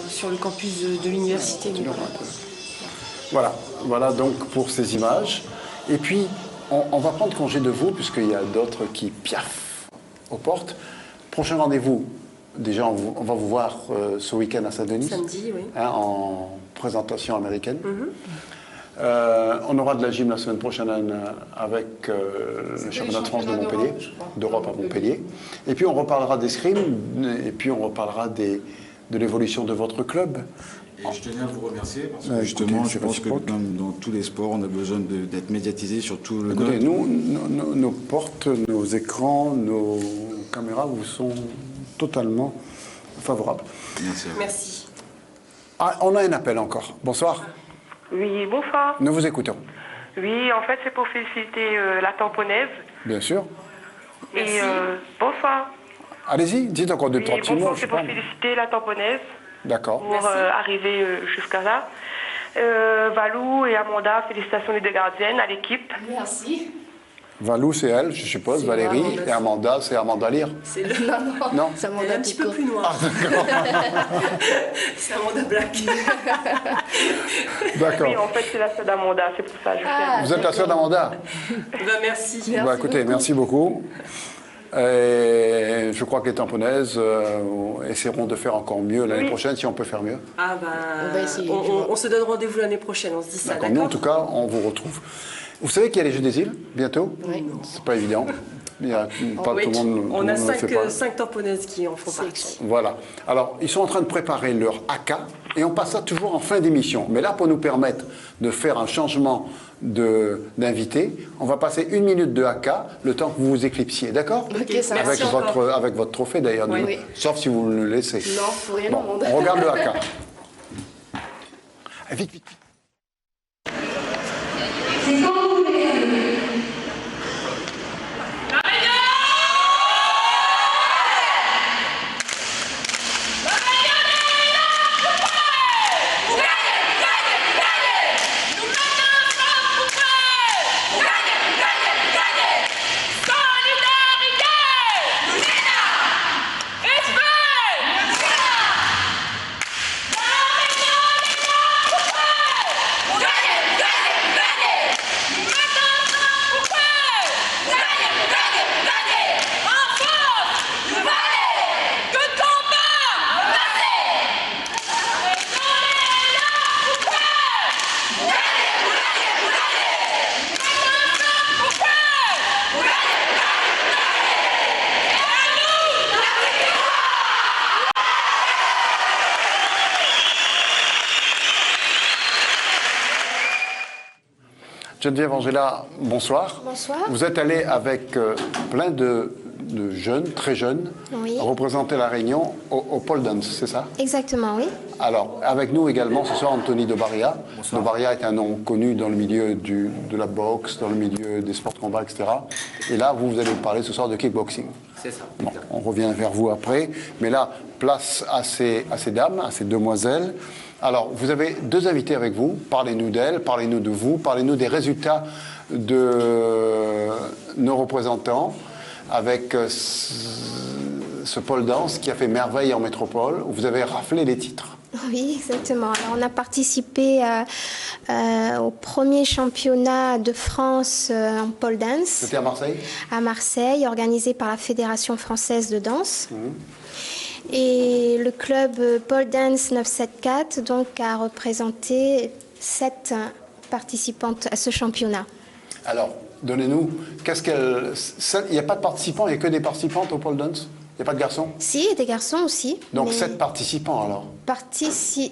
[SPEAKER 5] sur le campus de l'université.
[SPEAKER 1] Voilà donc pour ces images. Et puis, on va prendre congé de vous, puisqu'il y a d'autres qui piaffent aux portes. Prochain rendez-vous, déjà, on va vous voir ce week-end à Saint-Denis.
[SPEAKER 5] Samedi, oui.
[SPEAKER 1] Hein, en présentation américaine. On aura de la gym la semaine prochaine avec le championnat de France de Montpellier, d'Europe à Montpellier. Et puis on reparlera d'escrime, et puis on reparlera de l'évolution de votre club.
[SPEAKER 2] Et je tenais à vous remercier parce que justement, je pense que dans tous les sports, on a besoin d'être médiatisé sur tout le
[SPEAKER 1] Écoutez, nos portes, nos écrans, nos caméras vous sont totalement favorables.
[SPEAKER 2] Merci à vous.
[SPEAKER 5] Merci.
[SPEAKER 1] Ah, on a un appel encore. Bonsoir.
[SPEAKER 11] Oui, bonsoir.
[SPEAKER 1] Nous vous écoutons.
[SPEAKER 11] Oui, en fait, c'est pour féliciter la tamponnaise.
[SPEAKER 1] Bien sûr.
[SPEAKER 11] Et bonsoir.
[SPEAKER 1] Allez-y, dites encore deux, trois petits mots.
[SPEAKER 11] Bonsoir, c'est pour féliciter la tamponnaise.
[SPEAKER 1] D'accord.
[SPEAKER 11] Pour arriver jusqu'à là. Valou et Amanda, félicitations les deux gardiennes, à l'équipe.
[SPEAKER 6] Merci.
[SPEAKER 1] Valou, c'est elle, je suppose, Valérie. Et Amanda, c'est Amanda Lear.
[SPEAKER 5] C'est le...
[SPEAKER 1] Non.
[SPEAKER 6] C'est
[SPEAKER 5] Elle est un petit peu plus noire. C'est Amanda Black.
[SPEAKER 1] D'accord.
[SPEAKER 11] Oui, en fait, c'est la sœur d'Amanda, c'est pour ça.
[SPEAKER 1] Vous êtes la sœur d'Amanda?
[SPEAKER 5] Merci.
[SPEAKER 1] Écoutez, merci beaucoup. Et je crois que les tamponnaises essaieront de faire encore mieux l'année prochaine, si on peut faire mieux.
[SPEAKER 5] Ah on se donne rendez-vous l'année prochaine, on se dit ça, d'accord?
[SPEAKER 1] Nous, en tout cas, on vous retrouve. Vous savez qu'il y a les Jeux des îles, bientôt?
[SPEAKER 6] Oui.
[SPEAKER 1] C'est pas évident. Il y a pas tout le monde.
[SPEAKER 5] On a
[SPEAKER 1] tout le monde ne le fait pas.
[SPEAKER 5] 5 tamponnaises qui en font partie.
[SPEAKER 1] Voilà. Alors, ils sont en train de préparer leur AK, et on passe ça toujours en fin d'émission. Mais là, pour nous permettre de faire un changement d'invité, on va passer 1 minute de AK, le temps que vous vous éclipsiez, d'accord?
[SPEAKER 6] Ok, ça
[SPEAKER 1] avec votre trophée d'ailleurs,
[SPEAKER 6] Oui.
[SPEAKER 1] Sauf si vous le laissez.
[SPEAKER 6] Non, pour rien au monde.
[SPEAKER 1] On regarde le AK. Vite, vite, vite.
[SPEAKER 12] C'est quand vous voulez.
[SPEAKER 1] Geneviève Angela, bonsoir.
[SPEAKER 6] Bonsoir.
[SPEAKER 1] Vous êtes allée avec plein de de jeunes, très jeunes,
[SPEAKER 12] Oui.
[SPEAKER 1] représenter la Réunion au pole dance, c'est ça?
[SPEAKER 12] Exactement, oui.
[SPEAKER 1] Alors, avec nous également ce soir, Anthony Dobaria. Dobaria est un nom connu dans le milieu de la boxe, dans le milieu des sports de combat, etc. Et là, vous allez me parler ce soir de kickboxing.
[SPEAKER 13] C'est ça.
[SPEAKER 1] Bon, on revient vers vous après. Mais là, place à ces dames, à ces demoiselles. Alors, vous avez deux invités avec vous. Parlez-nous d'elles, parlez-nous de vous, parlez-nous des résultats de nos représentants avec ce pole dance qui a fait merveille en métropole. Vous avez raflé les titres.
[SPEAKER 12] Oui, exactement. Alors, on a participé au premier championnat de France en pole dance.
[SPEAKER 1] C'était à Marseille?
[SPEAKER 12] À Marseille, organisé par la Fédération française de danse. Et le club pole dance 974 donc, a représenté 7 participantes à ce championnat.
[SPEAKER 1] Alors, donnez-nous, il n'y a pas de participants, il n'y a que des participantes au pole dance? Il n'y a pas de garçons?
[SPEAKER 12] Si, il y a des garçons aussi.
[SPEAKER 1] Donc
[SPEAKER 12] mais
[SPEAKER 1] 7 participants alors?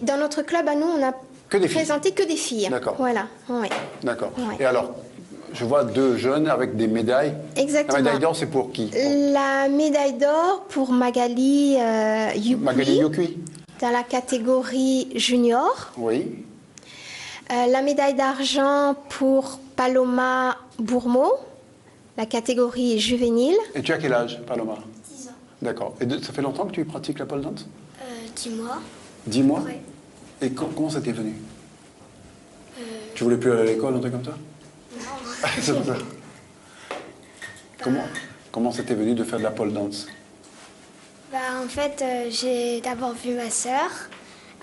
[SPEAKER 12] Dans notre club, à nous, on a présenté que des filles.
[SPEAKER 1] D'accord.
[SPEAKER 12] Voilà, oui.
[SPEAKER 1] D'accord.
[SPEAKER 12] Ouais.
[SPEAKER 1] Et alors, je vois 2 jeunes avec des médailles.
[SPEAKER 12] Exactement.
[SPEAKER 1] La médaille d'or, c'est pour qui?
[SPEAKER 12] La médaille d'or pour Magali Yukui.
[SPEAKER 1] Magali Yukui.
[SPEAKER 12] Dans la catégorie junior.
[SPEAKER 1] Oui.
[SPEAKER 12] La médaille d'argent pour Paloma Bourmeau, la catégorie juvénile.
[SPEAKER 1] Et tu as quel âge, Paloma?
[SPEAKER 14] 10 ans.
[SPEAKER 1] D'accord. Et ça fait longtemps que tu pratiques la pole dance?
[SPEAKER 14] 10 mois.
[SPEAKER 1] 10 mois?
[SPEAKER 14] Oui.
[SPEAKER 1] Et comment ça t'est venu? Tu voulais plus aller à l'école, un truc comme ça?
[SPEAKER 14] Non.
[SPEAKER 1] C'est pour ça. Comment ça t'est venu de faire de la pole dance?
[SPEAKER 14] En fait, j'ai d'abord vu ma sœur.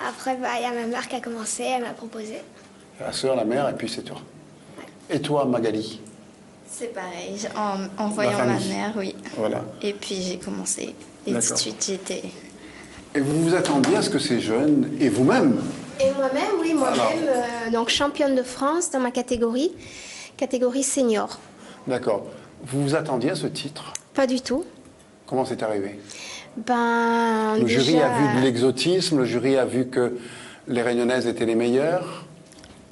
[SPEAKER 14] Après, il y a ma mère qui a commencé, elle m'a proposé.
[SPEAKER 1] La sœur, la mère, et puis c'est toi. Et toi, Magali?
[SPEAKER 15] C'est pareil, en voyant ma mère, oui.
[SPEAKER 1] Voilà.
[SPEAKER 15] Et puis j'ai commencé. Et tout de suite, j'étais...
[SPEAKER 1] Et vous vous attendiez à ce que ces jeunes, et vous-même?
[SPEAKER 12] Et moi-même, oui, moi-même, donc championne de France dans ma catégorie senior.
[SPEAKER 1] D'accord. Vous vous attendiez à ce titre?
[SPEAKER 12] Pas du tout.
[SPEAKER 1] Comment c'est arrivé?
[SPEAKER 12] Le
[SPEAKER 1] jury a vu de l'exotisme, le jury a vu que les Réunionnaises étaient les meilleures.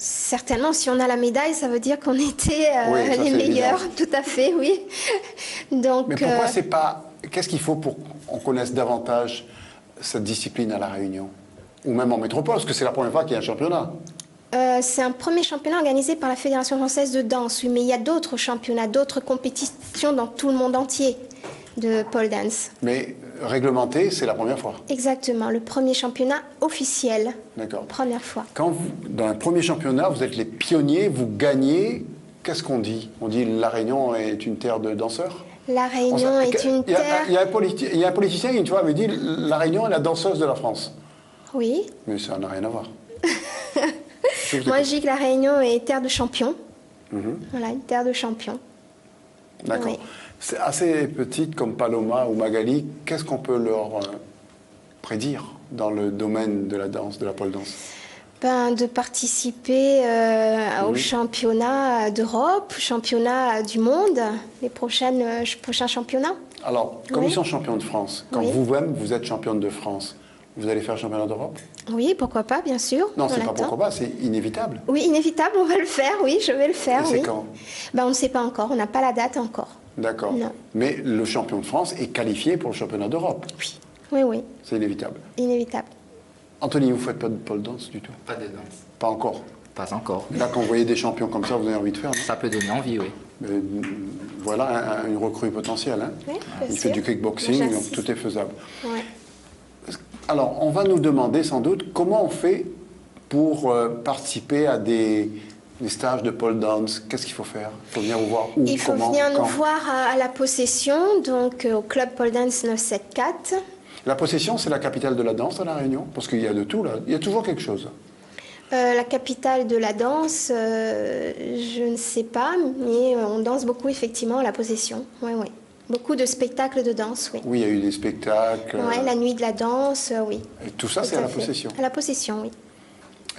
[SPEAKER 12] Certainement, si on a la médaille, ça veut dire qu'on était
[SPEAKER 1] Oui,
[SPEAKER 12] les meilleurs, tout à fait, oui. Donc,
[SPEAKER 1] mais pourquoi c'est pas... Qu'est-ce qu'il faut pour qu'on connaisse davantage cette discipline à La Réunion? Ou même en métropole, parce que c'est la première fois qu'il y a un championnat.
[SPEAKER 12] C'est un premier championnat organisé par la Fédération française de danse, oui, mais il y a d'autres championnats, d'autres compétitions dans tout le monde entier de pole dance.
[SPEAKER 1] Mais réglementé, c'est la première fois.
[SPEAKER 12] Exactement, le premier championnat officiel.
[SPEAKER 1] D'accord.
[SPEAKER 12] Première fois.
[SPEAKER 1] Quand vous, dans le premier championnat, vous êtes les pionniers, vous gagnez, qu'est-ce qu'on dit? On dit La Réunion est une terre de danseurs?
[SPEAKER 12] La Réunion est une terre...
[SPEAKER 1] Il y a un politicien qui, une fois, me dit La Réunion est la danseuse de la France.
[SPEAKER 12] Oui.
[SPEAKER 1] Mais ça n'a rien à voir.
[SPEAKER 12] Moi, je dis que la Réunion est terre de champions. Voilà, une terre de champions.
[SPEAKER 1] D'accord.
[SPEAKER 12] Oui.
[SPEAKER 1] C'est assez petite comme Paloma ou Magali. Qu'est-ce qu'on peut leur prédire dans le domaine de la danse, de la pole dance?
[SPEAKER 12] De participer au championnat d'Europe, championnat du monde, les prochains championnats.
[SPEAKER 1] Alors, comme ils sont champions de France, quand vous-même vous êtes championne de France, vous allez faire le championnat d'Europe?
[SPEAKER 12] Oui, pourquoi pas, bien sûr.
[SPEAKER 1] Non, c'est pas pourquoi pas, c'est inévitable.
[SPEAKER 12] Oui, inévitable, on va le faire, oui, je vais le faire.
[SPEAKER 1] Et c'est quand?
[SPEAKER 12] On ne sait pas encore, on n'a pas la date encore.
[SPEAKER 1] D'accord. Mais le champion de France est qualifié pour le championnat d'Europe?
[SPEAKER 12] Oui, oui, oui.
[SPEAKER 1] C'est inévitable?
[SPEAKER 12] Inévitable.
[SPEAKER 1] Anthony, vous ne faites pas de pole dance du tout?
[SPEAKER 13] Pas de danse.
[SPEAKER 1] Pas encore?
[SPEAKER 13] Pas encore.
[SPEAKER 1] Là, quand vous voyez des champions comme ça, vous avez envie de faire, non?
[SPEAKER 13] Ça peut donner envie, oui.
[SPEAKER 1] Mais, voilà une recrue potentielle. Hein?
[SPEAKER 12] Oui,
[SPEAKER 1] Il fait du kickboxing,
[SPEAKER 12] moi,
[SPEAKER 1] donc tout est faisable.
[SPEAKER 12] Ouais.
[SPEAKER 1] Alors, on va nous demander sans doute comment on fait pour participer à des stages de pole dance. Qu'est-ce qu'il faut faire? Il faut venir vous voir où?
[SPEAKER 12] Il faut
[SPEAKER 1] comment,
[SPEAKER 12] venir
[SPEAKER 1] quand?
[SPEAKER 12] nous voir à la Possession, donc au club pole dance 974.
[SPEAKER 1] La Possession, c'est la capitale de la danse à La Réunion? Parce qu'il y a de tout là. Il y a toujours quelque chose.
[SPEAKER 12] La capitale de la danse, je ne sais pas, mais on danse beaucoup effectivement à la Possession. Oui, oui. Beaucoup de spectacles de danse, oui.
[SPEAKER 1] Oui, il y a eu des spectacles.
[SPEAKER 12] Oui, la nuit de la danse, oui.
[SPEAKER 1] Et tout ça, c'est à la Possession?
[SPEAKER 12] À la Possession, oui.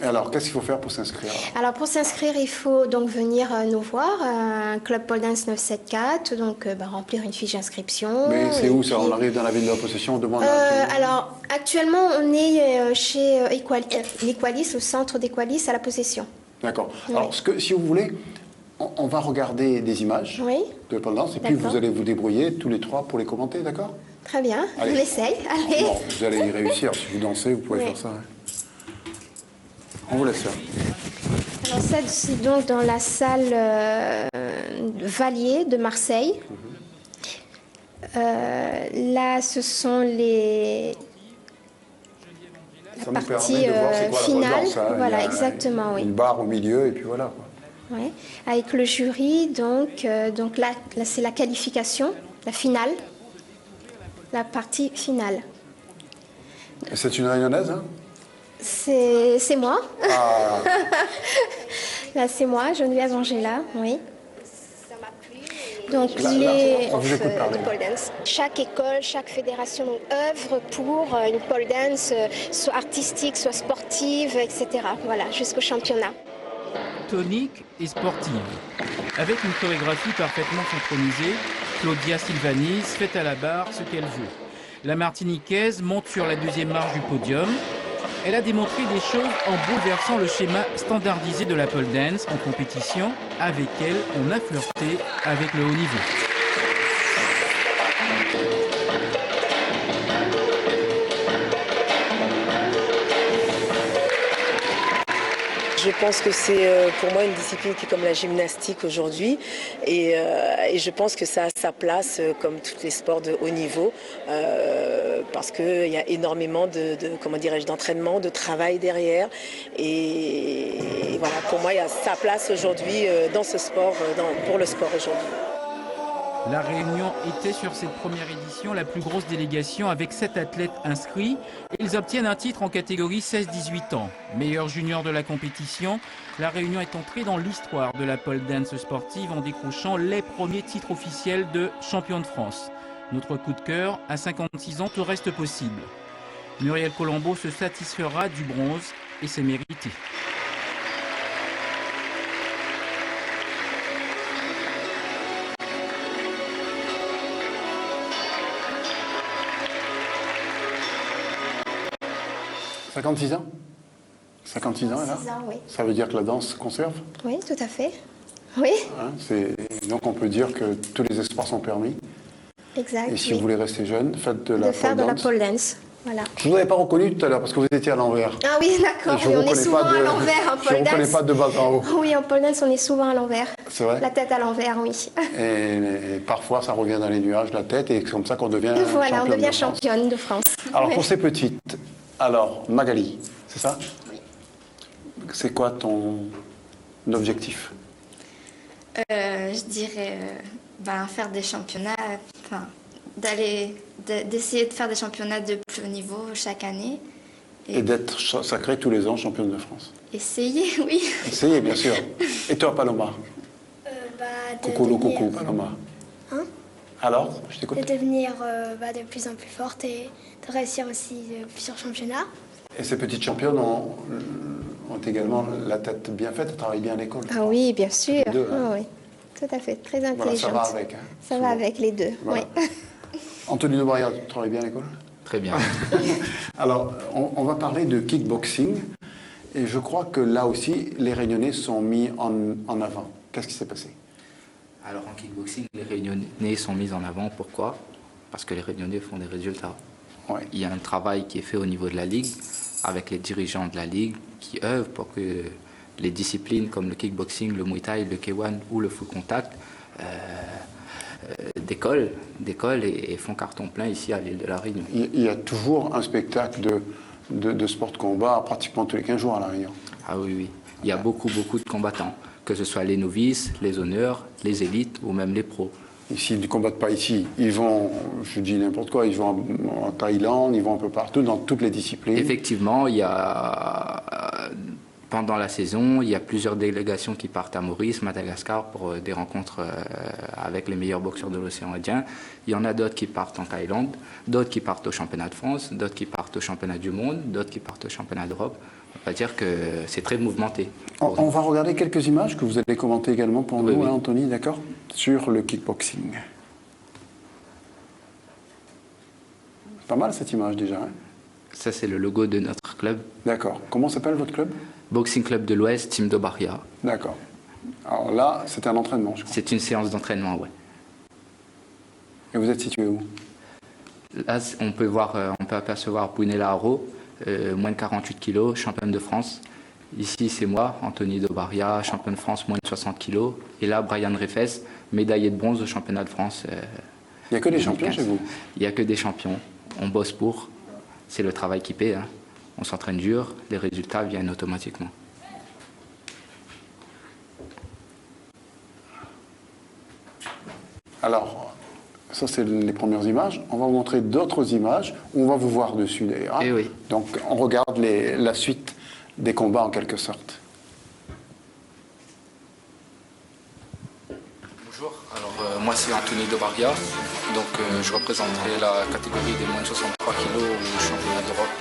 [SPEAKER 1] Et alors, qu'est-ce qu'il faut faire pour s'inscrire?
[SPEAKER 12] Alors, pour s'inscrire, il faut donc venir nous voir, un club pole dance 974, donc remplir une fiche d'inscription.
[SPEAKER 1] Mais c'est où ça? On arrive dans la ville de la Possession, on demande
[SPEAKER 12] alors, actuellement, on est chez l'Equalis, au centre d'Equalis, à la Possession.
[SPEAKER 1] D'accord.
[SPEAKER 12] Oui.
[SPEAKER 1] Alors, si vous voulez, On va regarder des images de la pole dance et puis vous allez vous débrouiller tous les trois pour les commenter, d'accord?
[SPEAKER 12] Très bien,
[SPEAKER 1] allez.
[SPEAKER 12] On essaye. Allez.
[SPEAKER 1] Bon, vous allez y réussir. Si vous dansez, vous pouvez faire ça. On vous laisse faire.
[SPEAKER 12] Alors ça, c'est donc dans la salle Valier de Marseille. Là, ce sont la partie finale. Voilà, exactement, oui.
[SPEAKER 1] Une barre au milieu et puis voilà.
[SPEAKER 12] Ouais. Avec le jury, donc là c'est la qualification, la finale, la partie finale.
[SPEAKER 1] C'est une Réunionnaise, hein?
[SPEAKER 12] C'est moi.
[SPEAKER 1] Ah.
[SPEAKER 12] Là, c'est moi, Geneviève Angela, oui. Donc, pole dance. Chaque école, chaque fédération œuvre pour une pole dance, soit artistique, soit sportive, etc. Voilà, jusqu'au championnat.
[SPEAKER 13] Tonique et sportive. Avec une chorégraphie parfaitement synchronisée, Claudia Silvanis fait à la barre ce qu'elle veut. La Martiniquaise monte sur la deuxième marche du podium. Elle a démontré des choses en bouleversant le schéma standardisé de la pole dance en compétition. Avec elle, on a flirté avec le haut niveau.
[SPEAKER 16] Je pense que c'est pour moi une discipline qui est comme la gymnastique aujourd'hui et je pense que ça a sa place comme tous les sports de haut niveau parce qu'il y a énormément d'entraînement, de travail derrière et voilà, pour moi il y a sa place aujourd'hui dans ce sport, pour le sport aujourd'hui.
[SPEAKER 13] La Réunion était sur cette première édition la plus grosse délégation avec 7 athlètes inscrits. Ils obtiennent un titre en catégorie 16-18 ans. Meilleur junior de la compétition, la Réunion est entrée dans l'histoire de la pole dance sportive en décrochant les premiers titres officiels de champion de France. Notre coup de cœur, à 56 ans, tout reste possible. Muriel Colombo se satisfera du bronze et c'est mérité.
[SPEAKER 1] « 56 ans » 56 ans, là.
[SPEAKER 12] Oui.
[SPEAKER 1] Ça veut dire que la danse conserve?
[SPEAKER 12] Oui, tout à fait. Oui.
[SPEAKER 1] Hein, donc on peut dire que tous les espoirs sont permis.
[SPEAKER 12] Exact.
[SPEAKER 1] Et si vous voulez rester jeune, faites de la
[SPEAKER 12] pole dance. Voilà.
[SPEAKER 1] Je ne vous avais pas reconnu tout à l'heure parce que vous étiez à l'envers.
[SPEAKER 12] Ah oui, d'accord. Oui, on est souvent à l'envers en pole dance.
[SPEAKER 1] Je ne reconnais pas de bas en haut.
[SPEAKER 12] Oui, en pole dance, on est souvent à l'envers.
[SPEAKER 1] C'est vrai?
[SPEAKER 12] La tête à l'envers, oui.
[SPEAKER 1] Et parfois, ça revient dans les nuages, la tête, et c'est comme ça qu'on devient
[SPEAKER 12] voilà, on devient championne de France.
[SPEAKER 1] Alors, pour ces petites, alors, Magali, c'est ça?
[SPEAKER 15] Oui.
[SPEAKER 1] C'est quoi ton objectif?
[SPEAKER 15] Je dirais faire des championnats, d'essayer de faire des championnats de plus haut niveau chaque année.
[SPEAKER 1] Et d'être sacrée tous les ans championne de France.
[SPEAKER 15] Essayer, oui.
[SPEAKER 1] Essayer, bien sûr. Et toi, Paloma? Coucou, Paloma.
[SPEAKER 14] Hein?
[SPEAKER 1] Alors, je t'écoute.
[SPEAKER 14] De devenir de plus en plus forte et de réussir aussi plusieurs championnats.
[SPEAKER 1] Et ces petites championnes ont également la tête bien faite, elles travaillent bien à l'école.
[SPEAKER 12] Ah oui, bien sûr.
[SPEAKER 1] Les deux, hein.
[SPEAKER 12] Oui, tout à fait, très intelligente.
[SPEAKER 1] Voilà, ça va avec. Hein,
[SPEAKER 12] ça va avec les deux, voilà. Oui.
[SPEAKER 1] Anthony de Maria, tu travailles bien à l'école?
[SPEAKER 17] Très bien.
[SPEAKER 1] Alors, on va parler de kickboxing. Et je crois que là aussi, les Réunionnais sont mis en avant. Qu'est-ce qui s'est passé?
[SPEAKER 17] Alors, en kickboxing, les Réunionnais sont mis en avant. Pourquoi? Parce que les Réunionnais font des résultats.
[SPEAKER 1] Ouais.
[SPEAKER 17] Il y a un travail qui est fait au niveau de la Ligue, avec les dirigeants de la Ligue, qui œuvrent pour que les disciplines comme le kickboxing, le muay thai, le K1 ou le full contact décollent et font carton plein ici à l'île de la Réunion.
[SPEAKER 1] Il y a toujours un spectacle de sport de combat pratiquement tous les 15 jours à la Réunion.
[SPEAKER 17] Ah oui. Il y a beaucoup de combattants, que ce soit les novices, les honneurs, les élites ou même les pros.
[SPEAKER 1] Et s'ils ne combattent pas ici, ils vont, je dis n'importe quoi, ils vont en Thaïlande, ils vont un peu partout, dans toutes les disciplines.
[SPEAKER 17] Effectivement, il y a, pendant la saison, il y a plusieurs délégations qui partent à Maurice, Madagascar, pour des rencontres avec les meilleurs boxeurs de l'océan Indien. Il y en a d'autres qui partent en Thaïlande, d'autres qui partent au championnat de France, d'autres qui partent au championnat du monde, d'autres qui partent au championnat d'Europe. On va dire que c'est très mouvementé.
[SPEAKER 1] On va regarder quelques images que vous allez commenter également pour nous, hein, Anthony, d'accord? Sur le kickboxing. C'est pas mal cette image déjà. Hein?
[SPEAKER 17] Ça, c'est le logo de notre club.
[SPEAKER 1] D'accord. Comment s'appelle votre club?
[SPEAKER 17] Boxing Club de l'Ouest, Team de Baria.
[SPEAKER 1] D'accord. Alors là, c'est un entraînement, je crois.
[SPEAKER 17] C'est une séance d'entraînement, ouais.
[SPEAKER 1] Et vous êtes situé où?
[SPEAKER 17] Là, on peut apercevoir Brunella Haro, moins de 48 kg, championne de France. Ici, c'est moi, Anthony Dobaria, champion de France, moins de 60 kg. Et là, Brian Reffes, médaillé de bronze au championnat de France.
[SPEAKER 1] Il n'y a que des champions chez vous?
[SPEAKER 17] Il n'y a que des champions. On bosse pour. C'est le travail qui paie. Hein. On s'entraîne dur, les résultats viennent automatiquement.
[SPEAKER 1] Alors, ça c'est les premières images. On va vous montrer d'autres images. On va vous voir dessus d'ailleurs.
[SPEAKER 17] Eh oui.
[SPEAKER 1] Donc on regarde la suite des combats en quelque sorte.
[SPEAKER 17] Bonjour, alors moi c'est Anthony Dobaria. Donc je représenterai la catégorie des moins de 63 kg au championnat d'Europe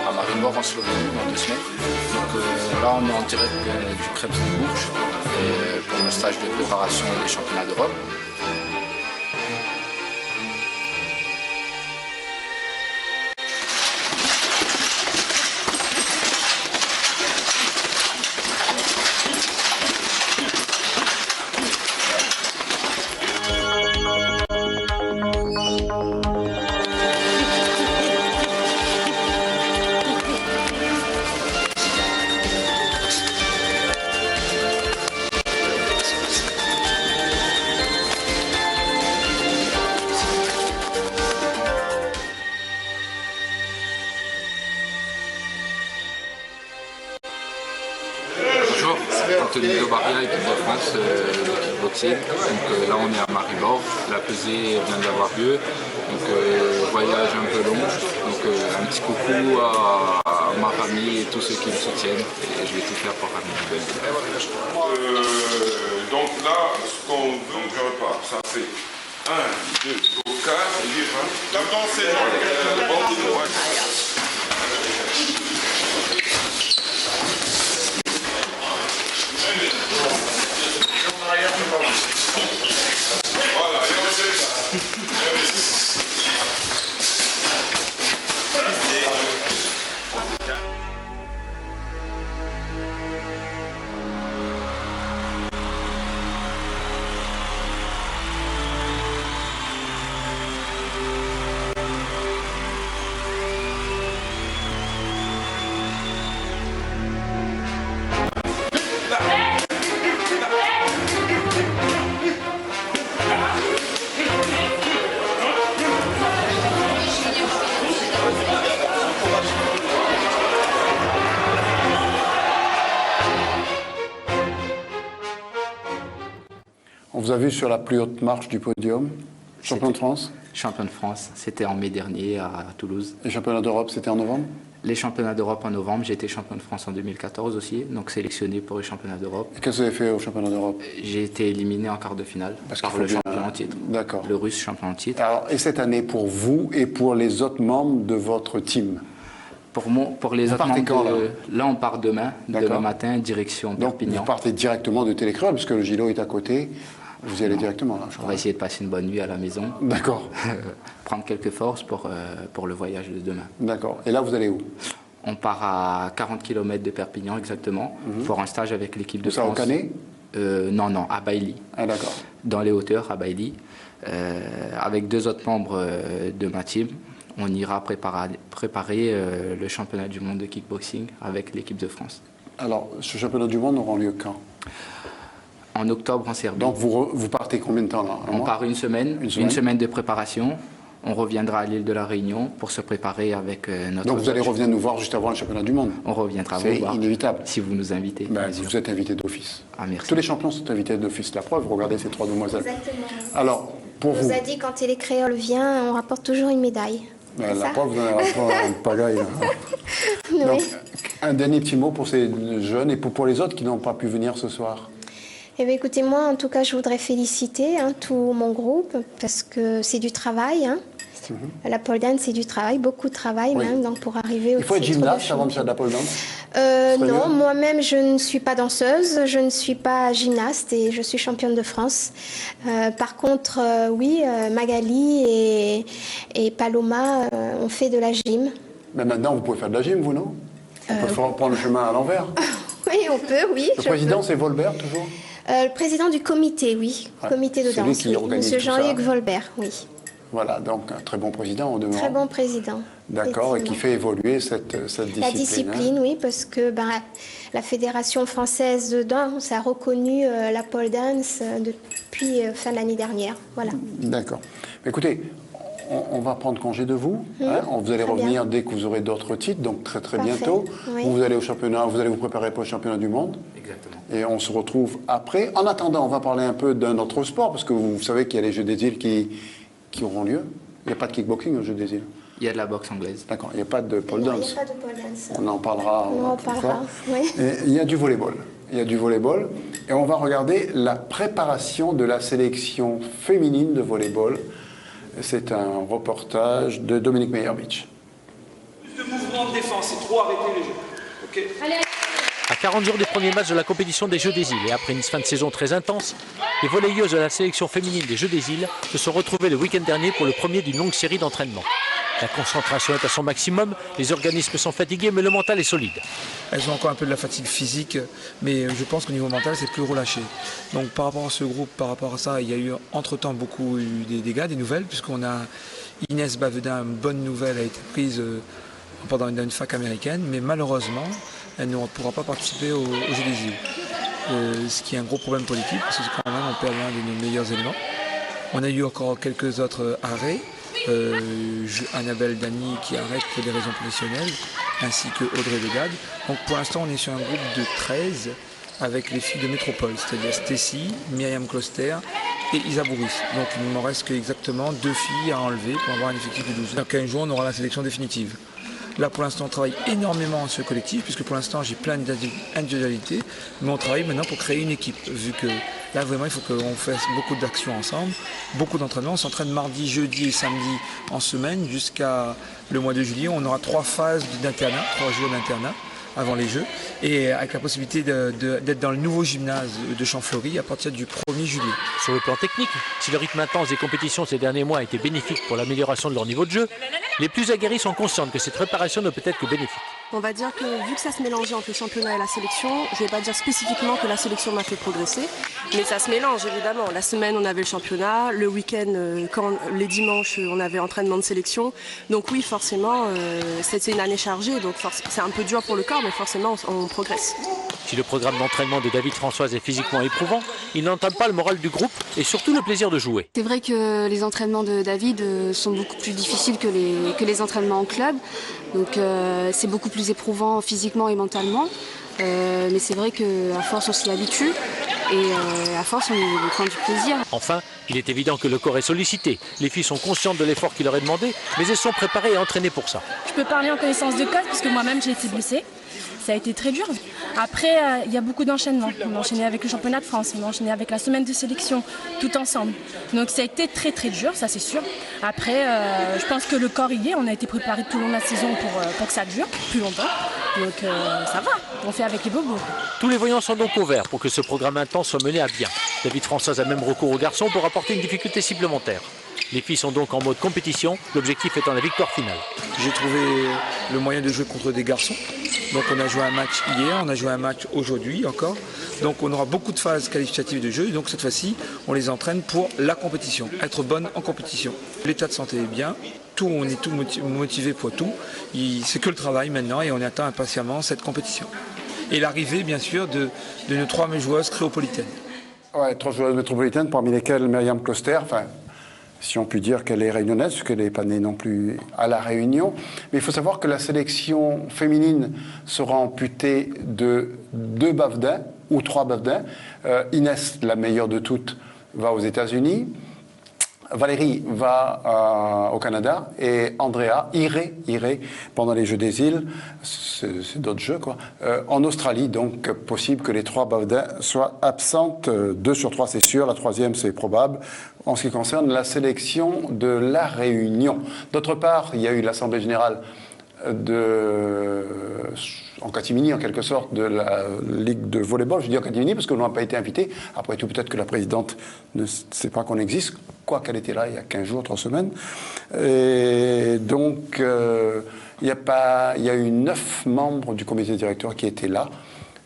[SPEAKER 17] à Maribor en Slovénie dans 2 semaines. Donc là on est en direct du Krebs de Bourges pour le stage de préparation des championnats d'Europe. Anthony Dobaria, équipe de France de kickboxing. Donc là on est à Maribor, la pesée vient d'avoir lieu. Donc voyage un peu long. Donc un petit coucou à ma famille et tous ceux qui me soutiennent. Et je vais tout faire pour ramener une belle vie.
[SPEAKER 18] Donc là, ce qu'on veut, je repars. Ça fait 1, 2, 4, 10, 20. D'abord c'est
[SPEAKER 1] On vous a vu sur la plus haute marche du podium. Champion de France?
[SPEAKER 17] Champion de France, c'était en mai dernier à Toulouse.
[SPEAKER 1] Les championnats d'Europe, c'était en novembre?
[SPEAKER 17] Les championnats d'Europe en novembre, j'ai été champion de France en 2014 aussi, donc sélectionné pour les championnats d'Europe.
[SPEAKER 1] Et qu'est-ce que vous avez fait aux championnats d'Europe?
[SPEAKER 17] J'ai été éliminé en quart de finale par le champion en titre.
[SPEAKER 1] D'accord.
[SPEAKER 17] Le russe champion en titre.
[SPEAKER 1] Alors, et cette année pour vous et pour les autres membres de votre team?
[SPEAKER 17] Pour les autres membres,
[SPEAKER 1] quand,
[SPEAKER 17] là on part demain matin, direction Perpignan.
[SPEAKER 1] Donc vous partez directement de Télécréole, puisque le Gilo est à côté. Vous y allez directement là, je crois.
[SPEAKER 17] On va essayer de passer une bonne nuit à la maison.
[SPEAKER 1] D'accord.
[SPEAKER 17] Prendre quelques forces pour le voyage de demain.
[SPEAKER 1] D'accord. Et là, vous allez où?
[SPEAKER 17] On part à 40 km de Perpignan exactement, pour un stage avec l'équipe de France.
[SPEAKER 1] Ça, au Canet?
[SPEAKER 17] Non, à Bailly.
[SPEAKER 1] Ah d'accord.
[SPEAKER 17] Dans les hauteurs, à Bailly. Avec 2 autres membres de ma team. On ira préparer le championnat du monde de kickboxing avec l'équipe de France.
[SPEAKER 1] Alors, ce championnat du monde aura lieu quand?
[SPEAKER 17] En octobre en Serbie.
[SPEAKER 1] Donc vous partez combien de temps là?
[SPEAKER 17] On part une semaine de préparation. On reviendra à l'île de la Réunion pour se préparer avec notre...
[SPEAKER 1] Donc vous allez revenir nous voir juste avant le championnat du monde?
[SPEAKER 17] On reviendra vous voir.
[SPEAKER 1] C'est inévitable.
[SPEAKER 17] Si vous nous invitez.
[SPEAKER 1] Vous êtes invité d'office.
[SPEAKER 17] Ah, merci.
[SPEAKER 1] Tous les champions sont invités d'office. La preuve, regardez ces 3 demoiselles.
[SPEAKER 12] Exactement.
[SPEAKER 1] Alors, pour vous...
[SPEAKER 12] On nous a dit quand Télécréole vient, on rapporte toujours une médaille.
[SPEAKER 1] La preuve, vous en avez pas une pagaille.
[SPEAKER 12] Oui.
[SPEAKER 1] Donc, un dernier petit mot pour ces jeunes et pour les autres qui n'ont pas pu venir ce soir.
[SPEAKER 12] Eh bien, écoutez, moi, en tout cas, je voudrais féliciter tout mon groupe parce que c'est du travail. La pole dance, c'est du travail, beaucoup de travail même, donc pour arriver au
[SPEAKER 1] Il faut être gymnaste avant de faire de la pole dance?
[SPEAKER 12] Non, moi-même, je ne suis pas danseuse, je ne suis pas gymnaste et je suis championne de France. Par contre, oui, Magali et Paloma ont fait de la gym.
[SPEAKER 1] Mais maintenant, vous pouvez faire de la gym, vous, non? On peut prendre le chemin à l'envers.
[SPEAKER 12] Oui, on peut, oui.
[SPEAKER 1] Le président, c'est Volbert, toujours?
[SPEAKER 12] Le président du comité, oui. Comité de danse.
[SPEAKER 1] Qui organise
[SPEAKER 12] Monsieur
[SPEAKER 1] tout ça.
[SPEAKER 12] Jean-Luc Volbert, oui.
[SPEAKER 1] Voilà, donc un très bon président au demeurant.
[SPEAKER 12] Très bon président.
[SPEAKER 1] D'accord, et qui fait évoluer cette discipline.
[SPEAKER 12] La discipline, oui, parce que la Fédération française de danse a reconnu la pole dance depuis fin de l'année dernière. Voilà.
[SPEAKER 1] D'accord. Écoutez, on va prendre congé de vous. Vous allez revenir dès que vous aurez d'autres titres, donc très très bientôt.
[SPEAKER 12] Oui.
[SPEAKER 1] Vous allez au championnat, vous allez vous préparer pour le championnat du monde.
[SPEAKER 17] Exactement.
[SPEAKER 1] Et on se retrouve après. En attendant, on va parler un peu d'un autre sport, parce que vous savez qu'il y a les Jeux des îles qui auront lieu. Il n'y a pas de kickboxing aux Jeux des îles.
[SPEAKER 17] Il y a de la boxe anglaise.
[SPEAKER 1] D'accord, il n'y a pas de pole dance.
[SPEAKER 12] Il n'y a pas de pole dance.
[SPEAKER 1] On en parlera.
[SPEAKER 12] On en parlera, oui.
[SPEAKER 1] Et il y a du volleyball. Il y a du volleyball. Et on va regarder la préparation de la sélection féminine de volleyball. C'est un reportage de Dominique Meyerbich.
[SPEAKER 19] Plus de mouvements de défense, c'est trop arrêter les jeux. Ok.
[SPEAKER 20] Allez. À 40 jours des premiers matchs de la compétition des Jeux des îles et après une fin de saison très intense, les volleyeuses de la sélection féminine des Jeux des îles se sont retrouvées le week-end dernier pour le premier d'une longue série d'entraînements. La concentration est à son maximum, les organismes sont fatigués mais le mental est solide.
[SPEAKER 19] Elles ont encore un peu de la fatigue physique, mais je pense qu'au niveau mental c'est plus relâché. Donc par rapport à ce groupe, par rapport à ça, il y a eu entre-temps beaucoup des dégâts, des nouvelles, puisqu'on a Inès Bavedin, une bonne nouvelle, a été prise pendant une fac américaine, mais malheureusement, elle ne pourra pas participer aux Jeux des îles. Ce qui est un gros problème pour l'équipe, parce que quand même on perd l'un de nos meilleurs éléments. On a eu encore quelques autres arrêts. Annabelle Dany qui arrête pour des raisons professionnelles, ainsi que Audrey Legade. Donc pour l'instant on est sur un groupe de 13 avec les filles de Métropole, c'est-à-dire Stacy, Myriam Closter et Isa Bourris. Donc il ne me reste qu'exactement 2 filles à enlever pour avoir un effectif de 12. Dans 15 jours on aura la sélection définitive. Là, pour l'instant, on travaille énormément sur le collectif, puisque pour l'instant, j'ai plein d'individualités, mais on travaille maintenant pour créer une équipe, vu que là, vraiment, il faut qu'on fasse beaucoup d'actions ensemble, beaucoup d'entraînements. On s'entraîne mardi, jeudi et samedi en semaine, jusqu'à le mois de juillet. On aura 3 phases d'internat, 3 jours d'internat avant les Jeux, et avec la possibilité d'être dans le nouveau gymnase de Champfleury à partir du 1er juillet.
[SPEAKER 20] Sur le plan technique, si le rythme intense des compétitions ces derniers mois a été bénéfique pour l'amélioration de leur niveau de jeu, les plus aguerris sont conscients que cette préparation ne peut être que bénéfique.
[SPEAKER 5] On va dire que vu que ça se mélangeait entre le championnat et la sélection, je ne vais pas dire spécifiquement que la sélection m'a fait progresser, mais ça se mélange évidemment. La semaine on avait le championnat, le week-end, les dimanches on avait entraînement de sélection. Donc oui forcément c'était une année chargée, donc c'est un peu dur pour le corps, mais forcément on progresse.
[SPEAKER 20] Si le programme d'entraînement de David Françoise est physiquement éprouvant, il n'entame pas le moral du groupe et surtout le plaisir de jouer.
[SPEAKER 21] C'est vrai que les entraînements de David sont beaucoup plus difficiles que les entraînements en club. Donc c'est beaucoup plus éprouvant physiquement et mentalement. Mais c'est vrai qu'à force on s'y habitue et à force on prend du plaisir.
[SPEAKER 20] Enfin, il est évident que le corps est sollicité. Les filles sont conscientes de l'effort qui leur est demandé, mais elles sont préparées et entraînées pour ça.
[SPEAKER 22] Je peux parler en connaissance de cause parce que moi-même j'ai été blessée. Ça a été très dur. Après, il y a beaucoup d'enchaînements. On a enchaîné avec le championnat de France, on a enchaîné avec la semaine de sélection, tout ensemble. Donc ça a été très très dur, ça c'est sûr. Après, je pense que le corps y est. On a été préparé tout le long de la saison pour que ça dure plus longtemps. Donc ça va, on fait avec les bobos.
[SPEAKER 20] Tous les voyants sont donc au vert pour que ce programme intense soit mené à bien. David Françoise a même recours aux garçons pour apporter une difficulté supplémentaire. Les filles sont donc en mode compétition, l'objectif étant la victoire finale.
[SPEAKER 19] J'ai trouvé le moyen de jouer contre des garçons. Donc on a joué un match hier, on a joué un match aujourd'hui encore. Donc on aura beaucoup de phases qualificatives de jeu. Et donc cette fois-ci, on les entraîne pour la compétition, être bonne en compétition. L'état de santé est bien, on est tout motivé pour tout. C'est que le travail maintenant et on attend impatiemment cette compétition. Et l'arrivée bien sûr de nos 3 joueuses créopolitaines.
[SPEAKER 1] Ouais, 3 joueuses métropolitaines, parmi lesquelles Myriam Closter, si on peut dire qu'elle est réunionnaise, parce qu'elle n'est pas née non plus à La Réunion. Mais il faut savoir que la sélection féminine sera amputée de 2 Bavedins, ou 3 Bavedins. Inès, la meilleure de toutes, va aux États-Unis. Valérie va au Canada et Andrea irait pendant les Jeux des îles, c'est d'autres jeux quoi, en Australie. Donc possible que les 3 Bavedins soient absentes. 2 sur 3 c'est sûr, la 3e c'est probable. En ce qui concerne la sélection de La Réunion. D'autre part, il y a eu l'Assemblée générale en catimini en quelque sorte de la Ligue de volleyball. Je dis en catimini parce que nous n'avons pas été invités. Après tout, peut-être que la présidente ne sait pas qu'on existe, quoi qu'elle était là il y a 15 jours, 3 semaines. Et donc, il y a eu 9 membres du comité directeur qui étaient là.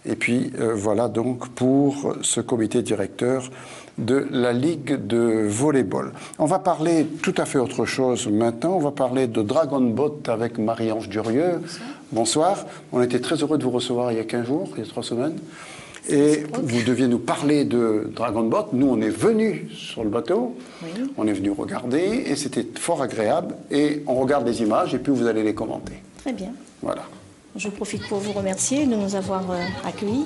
[SPEAKER 1] Et puis voilà donc pour ce comité directeur de la Ligue de volleyball. On va parler tout à fait autre chose maintenant. On va parler de Dragon Boat avec Marie-Ange Durieux. Bonsoir. On était très heureux de vous recevoir il y a 15 jours, il y a 3 semaines. Et vous deviez nous parler de Dragon Boat. Nous, on est venus sur le bateau. Oui. On est venus regarder et c'était fort agréable. Et on regarde les images et puis vous allez les commenter.
[SPEAKER 4] Très bien.
[SPEAKER 1] Voilà.
[SPEAKER 4] Je profite pour vous remercier de nous avoir accueillis.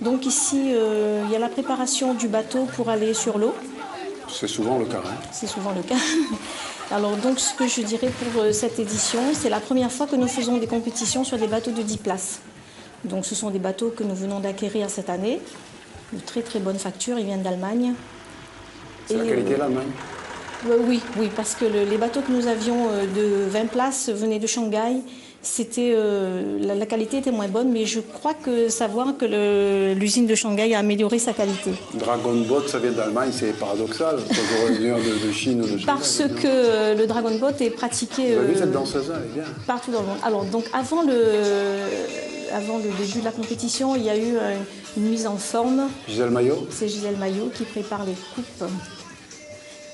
[SPEAKER 4] Donc ici, il y a la préparation du bateau pour aller sur l'eau.
[SPEAKER 1] C'est souvent le cas. Hein.
[SPEAKER 4] C'est souvent le cas. Alors donc ce que je dirais pour cette édition, c'est la première fois que nous faisons des compétitions sur des bateaux de 10 places. Donc ce sont des bateaux que nous venons d'acquérir cette année, de très très bonne facture, ils viennent d'Allemagne.
[SPEAKER 1] C'est la qualité l'Allemagne ?
[SPEAKER 4] Oui, parce que les bateaux que nous avions de 20 places venaient de Shanghai. C'était la qualité était moins bonne, mais je crois savoir que l'usine de Shanghai a amélioré sa qualité.
[SPEAKER 1] Dragon Boat, ça vient d'Allemagne, c'est paradoxal. Ça devrait venir de Chine ou de Shanghai.
[SPEAKER 4] Parce que le Dragon Boat est pratiqué
[SPEAKER 1] vous avez vu cette danseuse, elle est bien.
[SPEAKER 4] Partout dans le monde. Alors donc avant le début de la compétition, il y a eu une mise en forme.
[SPEAKER 1] Gisèle Maillot.
[SPEAKER 4] C'est Gisèle Maillot qui prépare les coupes.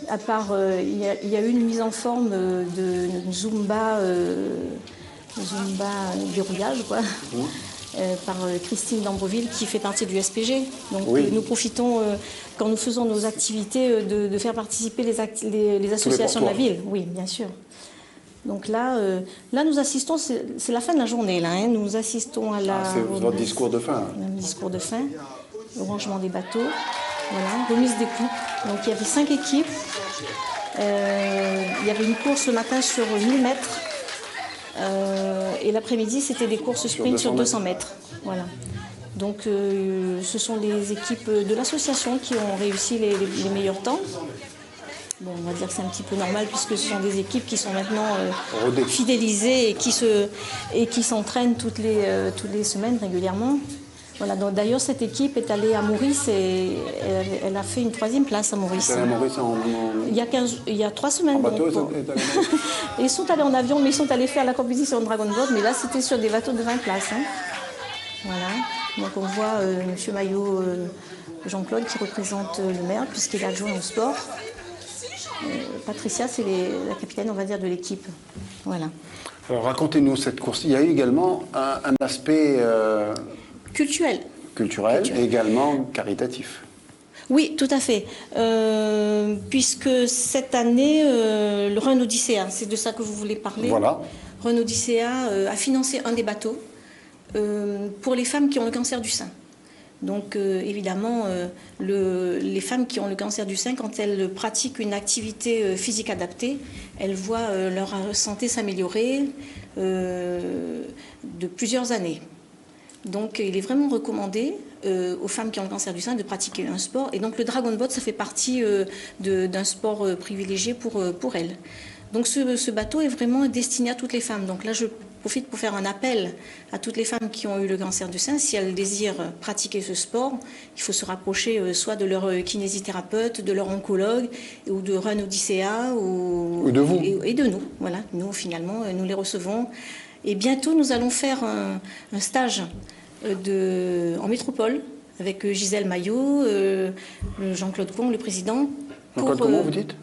[SPEAKER 4] À part, il y a eu une mise en forme de Zumba verrouillage, quoi, par Christine Dambreville, qui fait partie du SPG. Donc nous profitons, quand nous faisons nos activités, de faire participer les associations de la ville. Oui, bien sûr. Donc là nous assistons, c'est la fin de la journée, là. Hein, nous assistons à la...
[SPEAKER 1] c'est votre discours de fin.
[SPEAKER 4] Un discours de fin, le rangement des bateaux, voilà, remise des coupes. Donc il y avait 5 équipes. Il y avait une course le matin sur 1000 mètres. Et l'après-midi, c'était des courses sprint sur 200 mètres. Voilà. Donc, ce sont les équipes de l'association qui ont réussi les meilleurs temps. Bon, on va dire que c'est un petit peu normal puisque ce sont des équipes qui sont maintenant fidélisées et qui s'entraînent toutes les semaines régulièrement. Voilà, donc d'ailleurs cette équipe est allée à Maurice et elle a fait une 3e place à Maurice.
[SPEAKER 1] À Maurice
[SPEAKER 4] il y a 3 semaines.
[SPEAKER 1] En bateau,
[SPEAKER 4] ils sont allés en avion, mais ils sont allés faire la compétition de Dragon Boat, mais là c'était sur des bateaux de 20 places. Hein. Voilà, donc on voit M. Maillot, Jean-Claude, qui représente le maire puisqu'il est adjoint au sport. Patricia, c'est la capitaine, on va dire, de l'équipe. Voilà.
[SPEAKER 1] Alors racontez-nous cette course. Il y a eu également un aspect...
[SPEAKER 4] Culturel
[SPEAKER 1] et également caritatif.
[SPEAKER 4] Oui, tout à fait. Puisque cette année, le Run Odyssea, c'est de ça que vous voulez parler.
[SPEAKER 1] Voilà.
[SPEAKER 4] Run Odyssea a financé un des bateaux pour les femmes qui ont le cancer du sein. Donc évidemment, les femmes qui ont le cancer du sein, quand elles pratiquent une activité physique adaptée, elles voient leur santé s'améliorer de plusieurs années. Donc il est vraiment recommandé aux femmes qui ont le cancer du sein de pratiquer un sport. Et donc le Dragon Boat, ça fait partie d'un sport privilégié pour elles. Donc ce bateau est vraiment destiné à toutes les femmes. Donc là, je profite pour faire un appel à toutes les femmes qui ont eu le cancer du sein. Si elles désirent pratiquer ce sport, il faut se rapprocher soit de leur kinésithérapeute, de leur oncologue, ou de Run Odyssea, ou
[SPEAKER 1] de vous.
[SPEAKER 4] Et de nous. Voilà, nous finalement, nous les recevons. Et bientôt, nous allons faire un stage en métropole avec Gisèle Maillot, Jean-Claude Kwong, le président.
[SPEAKER 1] Jean-Claude comment vous dites ?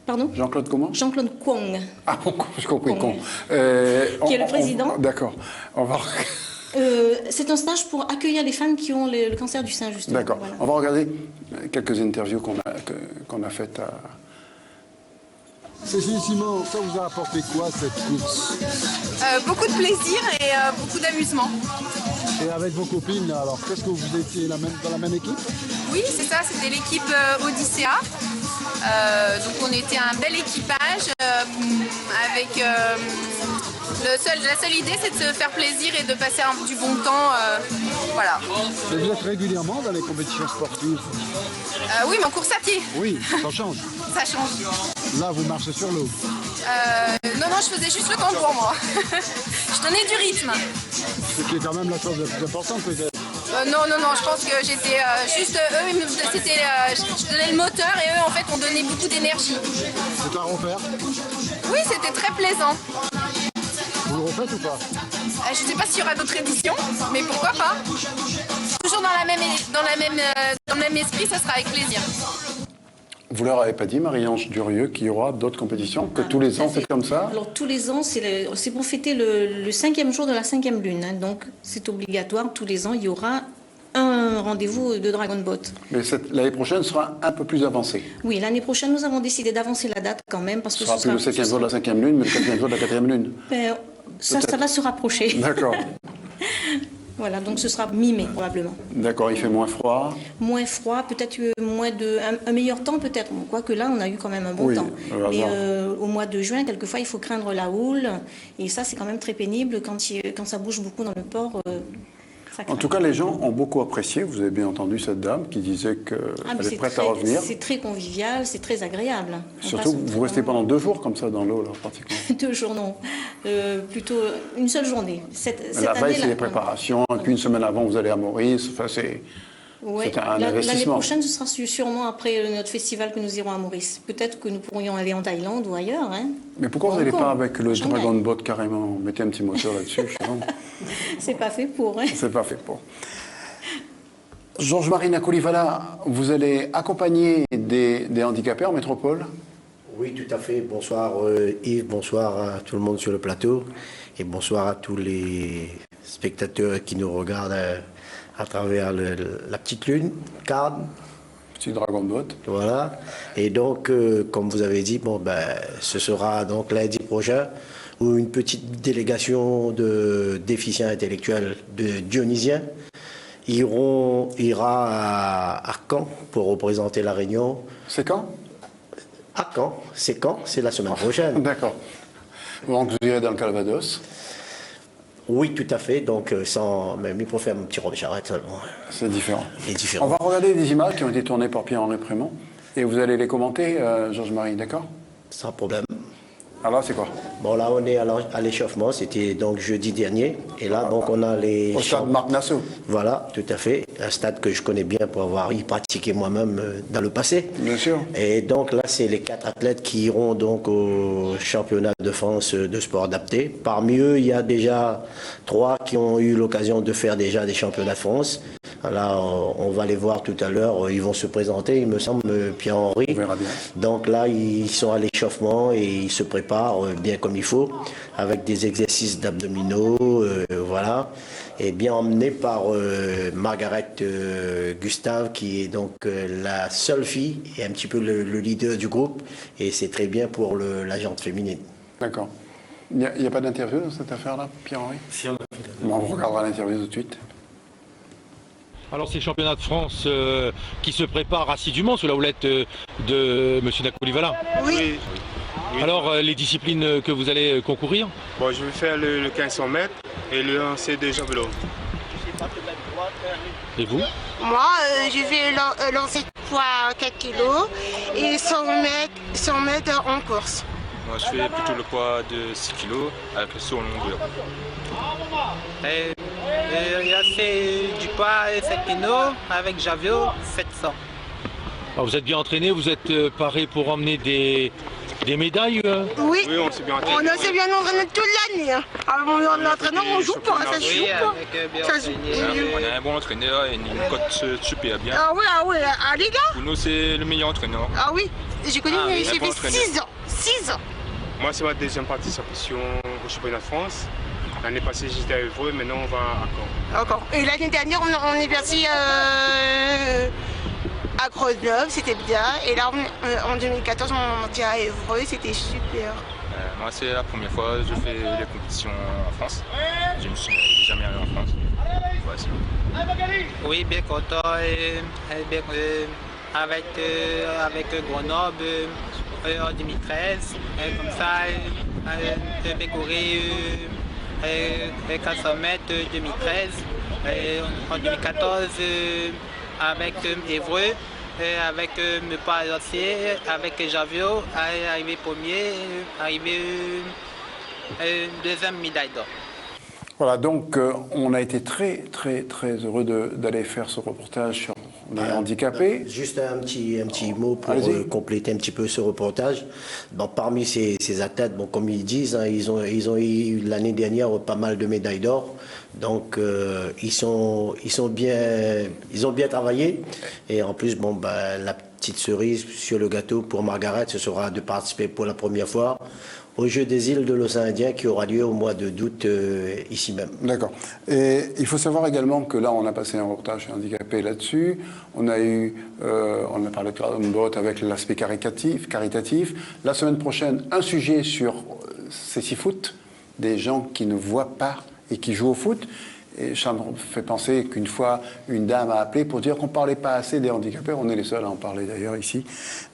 [SPEAKER 4] Pardon ?
[SPEAKER 1] Jean-Claude comment ?
[SPEAKER 4] Jean-Claude Kwong.
[SPEAKER 1] Ah bon, j'ai compris Kwong.
[SPEAKER 4] Qui est le président.
[SPEAKER 1] D'accord. On va...
[SPEAKER 4] c'est un stage pour accueillir les femmes qui ont le cancer du sein, justement.
[SPEAKER 1] D'accord. Voilà. On va regarder quelques interviews qu'on a faites à...
[SPEAKER 8] Cécile Simon, ça vous a apporté quoi cette course ?
[SPEAKER 23] Beaucoup de plaisir et beaucoup d'amusement.
[SPEAKER 8] Et avec vos copines, alors, qu'est-ce que vous étiez dans la même équipe ?
[SPEAKER 23] Oui, c'est ça, c'était l'équipe Odyssea. Donc on était un bel équipage avec... la seule idée, c'est de se faire plaisir et de passer du bon temps. Voilà.
[SPEAKER 8] Et vous êtes régulièrement dans les compétitions sportives ?
[SPEAKER 23] Oui, mais en course à pied.
[SPEAKER 8] Oui, ça change.
[SPEAKER 23] Ça change.
[SPEAKER 8] Là, vous marchez sur l'eau.
[SPEAKER 23] Non, je faisais juste le temps pour moi. Je donnais du rythme.
[SPEAKER 8] Ce qui est quand même la chose la plus importante, peut-être.
[SPEAKER 23] Non, je pense que j'étais juste... je donnais le moteur et eux, en fait, on donnait beaucoup d'énergie.
[SPEAKER 8] C'est à refaire ?
[SPEAKER 23] Oui, c'était très plaisant.
[SPEAKER 8] Vous le refaites ou pas?
[SPEAKER 23] Je ne sais pas s'il y aura d'autres éditions, mais pourquoi pas. Toujours dans le même esprit, ça sera avec plaisir.
[SPEAKER 1] Vous leur avez pas dit, Marie-Ange Durieux, qu'il y aura d'autres compétitions, que tous les ans c'est comme ça?
[SPEAKER 4] Alors tous les ans, c'est pour fêter le 5e jour de la 5e lune. Hein, donc c'est obligatoire, tous les ans, il y aura un rendez-vous de Dragon Boat.
[SPEAKER 1] Mais l'année prochaine sera un peu plus avancée.
[SPEAKER 4] Oui, l'année prochaine, nous avons décidé d'avancer la date quand même. Parce que
[SPEAKER 1] ce sera plus le 5e jour de la 5e lune, mais le 4e jour de la 4e lune.
[SPEAKER 4] Ça va se rapprocher.
[SPEAKER 1] D'accord.
[SPEAKER 4] Voilà, donc ce sera mi-mai probablement.
[SPEAKER 1] D'accord, il fait moins froid.
[SPEAKER 4] Moins froid, peut-être un meilleur temps peut-être. Quoique là, on a eu quand même un bon temps. Mais au mois de juin, quelquefois, il faut craindre la houle. Et ça, c'est quand même très pénible quand ça bouge beaucoup dans le port.
[SPEAKER 1] En tout cas, les gens ont beaucoup apprécié. Vous avez bien entendu cette dame qui disait qu'elle est prête à revenir.
[SPEAKER 4] C'est très convivial, c'est très agréable.
[SPEAKER 1] Surtout, vous restez pendant 2 jours comme ça dans l'eau, là, pratiquement.
[SPEAKER 4] 2 jours, non. Plutôt une seule journée.
[SPEAKER 1] La veille, c'est les préparations. Et puis une semaine avant, vous allez à Maurice. Enfin, c'est un investissement.
[SPEAKER 4] L'année prochaine, ce sera sûrement après notre festival que nous irons à Maurice. Peut-être que nous pourrions aller en Thaïlande ou ailleurs. Hein.
[SPEAKER 1] Mais pourquoi vous n'allez pas avec le Dragon Boat carrément? Mettez un petit moteur là-dessus.
[SPEAKER 4] C'est pas fait pour. Hein.
[SPEAKER 1] C'est pas fait pour. Georges-Marie Nakoulivala, vous allez accompagner des handicapés en métropole?
[SPEAKER 7] Oui, tout à fait. Bonsoir Yves, bonsoir à tout le monde sur le plateau et bonsoir à tous les spectateurs qui nous regardent à travers la petite lune, Carne.
[SPEAKER 1] Petit Dragon Boat.
[SPEAKER 7] Voilà. Et donc, comme vous avez dit, ce sera donc lundi prochain où une petite délégation de déficients intellectuels de Dionysiens ira à Caen pour représenter la Réunion.
[SPEAKER 1] C'est quand?
[SPEAKER 7] À Caen. C'est quand? C'est la semaine prochaine.
[SPEAKER 1] D'accord. Donc vous irez dans le Calvados?
[SPEAKER 7] Oui, tout à fait. Donc, même il faut faire un petit robe charrette seulement.
[SPEAKER 1] C'est différent.
[SPEAKER 7] C'est différent.
[SPEAKER 1] On va regarder des images qui ont été tournées par Pierre-Henri Prémont et vous allez les commenter, Georges-Marie, d'accord?
[SPEAKER 7] Sans problème.
[SPEAKER 1] Alors, c'est quoi?
[SPEAKER 7] Bon, là, on est à l'échauffement. C'était donc jeudi dernier. Et là, donc, on a les...
[SPEAKER 1] Au stade Marc Nassau.
[SPEAKER 7] Voilà, tout à fait. Un stade que je connais bien pour avoir y pratiqué moi-même dans le passé.
[SPEAKER 1] Bien sûr.
[SPEAKER 7] Et donc, là, c'est les 4 athlètes qui iront donc au championnat de France de sport adapté. Parmi eux, il y a déjà 3 qui ont eu l'occasion de faire déjà des championnats de France. Là, on va les voir tout à l'heure. Ils vont se présenter, il me semble, Pierre-Henri.
[SPEAKER 1] On verra bien.
[SPEAKER 7] Donc là, ils sont à l'échauffement et ils se préparent bien comme il faut, avec des exercices d'abdominaux, voilà. Et bien emmené par Margaret Gustave, qui est donc la seule fille et un petit peu le leader du groupe. Et c'est très bien pour la gente féminine.
[SPEAKER 1] D'accord. Il n'y a pas d'interview dans cette affaire-là, Pierre-Henri?
[SPEAKER 7] Si, on a fait.
[SPEAKER 1] Bon, on regardera l'interview tout de suite.
[SPEAKER 9] Alors ces championnats de France qui se préparent assidûment sous la houlette de M. Nakoulivala.
[SPEAKER 10] Oui.
[SPEAKER 9] Alors les disciplines que vous allez concourir?
[SPEAKER 10] Bon, je vais faire le 1500 mètres et le lancer de javelot.
[SPEAKER 9] Et vous?
[SPEAKER 24] Moi, je vais lancer poids 4 kg et 100 mètres en course.
[SPEAKER 10] Moi, je fais plutôt le poids de 6 kg avec le saut en longueur.
[SPEAKER 25] J'ai fait du poids 7 kg avec javelot 700.
[SPEAKER 9] Alors, vous êtes bien entraîné, vous êtes paré pour emmener des médailles?
[SPEAKER 24] Oui,
[SPEAKER 10] on s'est bien entraîné.
[SPEAKER 24] On s'est bien entraîné toute l'année. Avant l'entraîneur, on joue pas, ça se joue pas.
[SPEAKER 10] On a un bon entraîneur et une cote super bien.
[SPEAKER 24] Ah oui, les gars.
[SPEAKER 10] Pour nous, c'est le meilleur entraîneur.
[SPEAKER 24] Ah oui, j'ai connu, j'ai fait 6 ans. 6 ans.
[SPEAKER 10] Moi, c'est ma deuxième participation au championnat de France. L'année passée, j'étais à Évreux, maintenant on va à Caen.
[SPEAKER 24] D'accord. Et l'année dernière, on est parti à Grenoble, c'était bien. Et là, en 2014, on était à Évreux, c'était super.
[SPEAKER 10] Moi, c'est la première fois que je fais les compétitions en France. Je ne suis jamais allé en France. Voici.
[SPEAKER 25] Oui, bien content. Avec Grenoble en 2013, comme ça, j'ai couru 400 mètres 2013, en 2014 avec Évreux, avec mes pas lancés, avec Javiot, arrivé premier, arrivé deuxième médaille d'or.
[SPEAKER 1] Voilà, donc on a été très heureux d'aller faire ce reportage sur les handicapés.
[SPEAKER 7] Juste un petit mot pour compléter un petit peu ce reportage. Bon, parmi ces athlètes, bon, comme ils disent, hein, ils ont eu l'année dernière pas mal de médailles d'or. Donc ils ont bien travaillé. Et en plus, bon, la petite cerise sur le gâteau pour Margaret, ce sera de participer pour la première fois aux Jeux des îles de l'océan Indien qui aura lieu au mois d'août ici même.
[SPEAKER 1] D'accord. Et il faut savoir également que là, on a passé un reportage handicapé là-dessus. On a parlé de Cradon avec l'aspect caritatif. La semaine prochaine, un sujet sur Cécifoot, des gens qui ne voient pas et qui jouent au foot. Et ça me fait penser qu'une fois, une dame a appelé pour dire qu'on ne parlait pas assez des handicapés. On est les seuls à en parler d'ailleurs ici.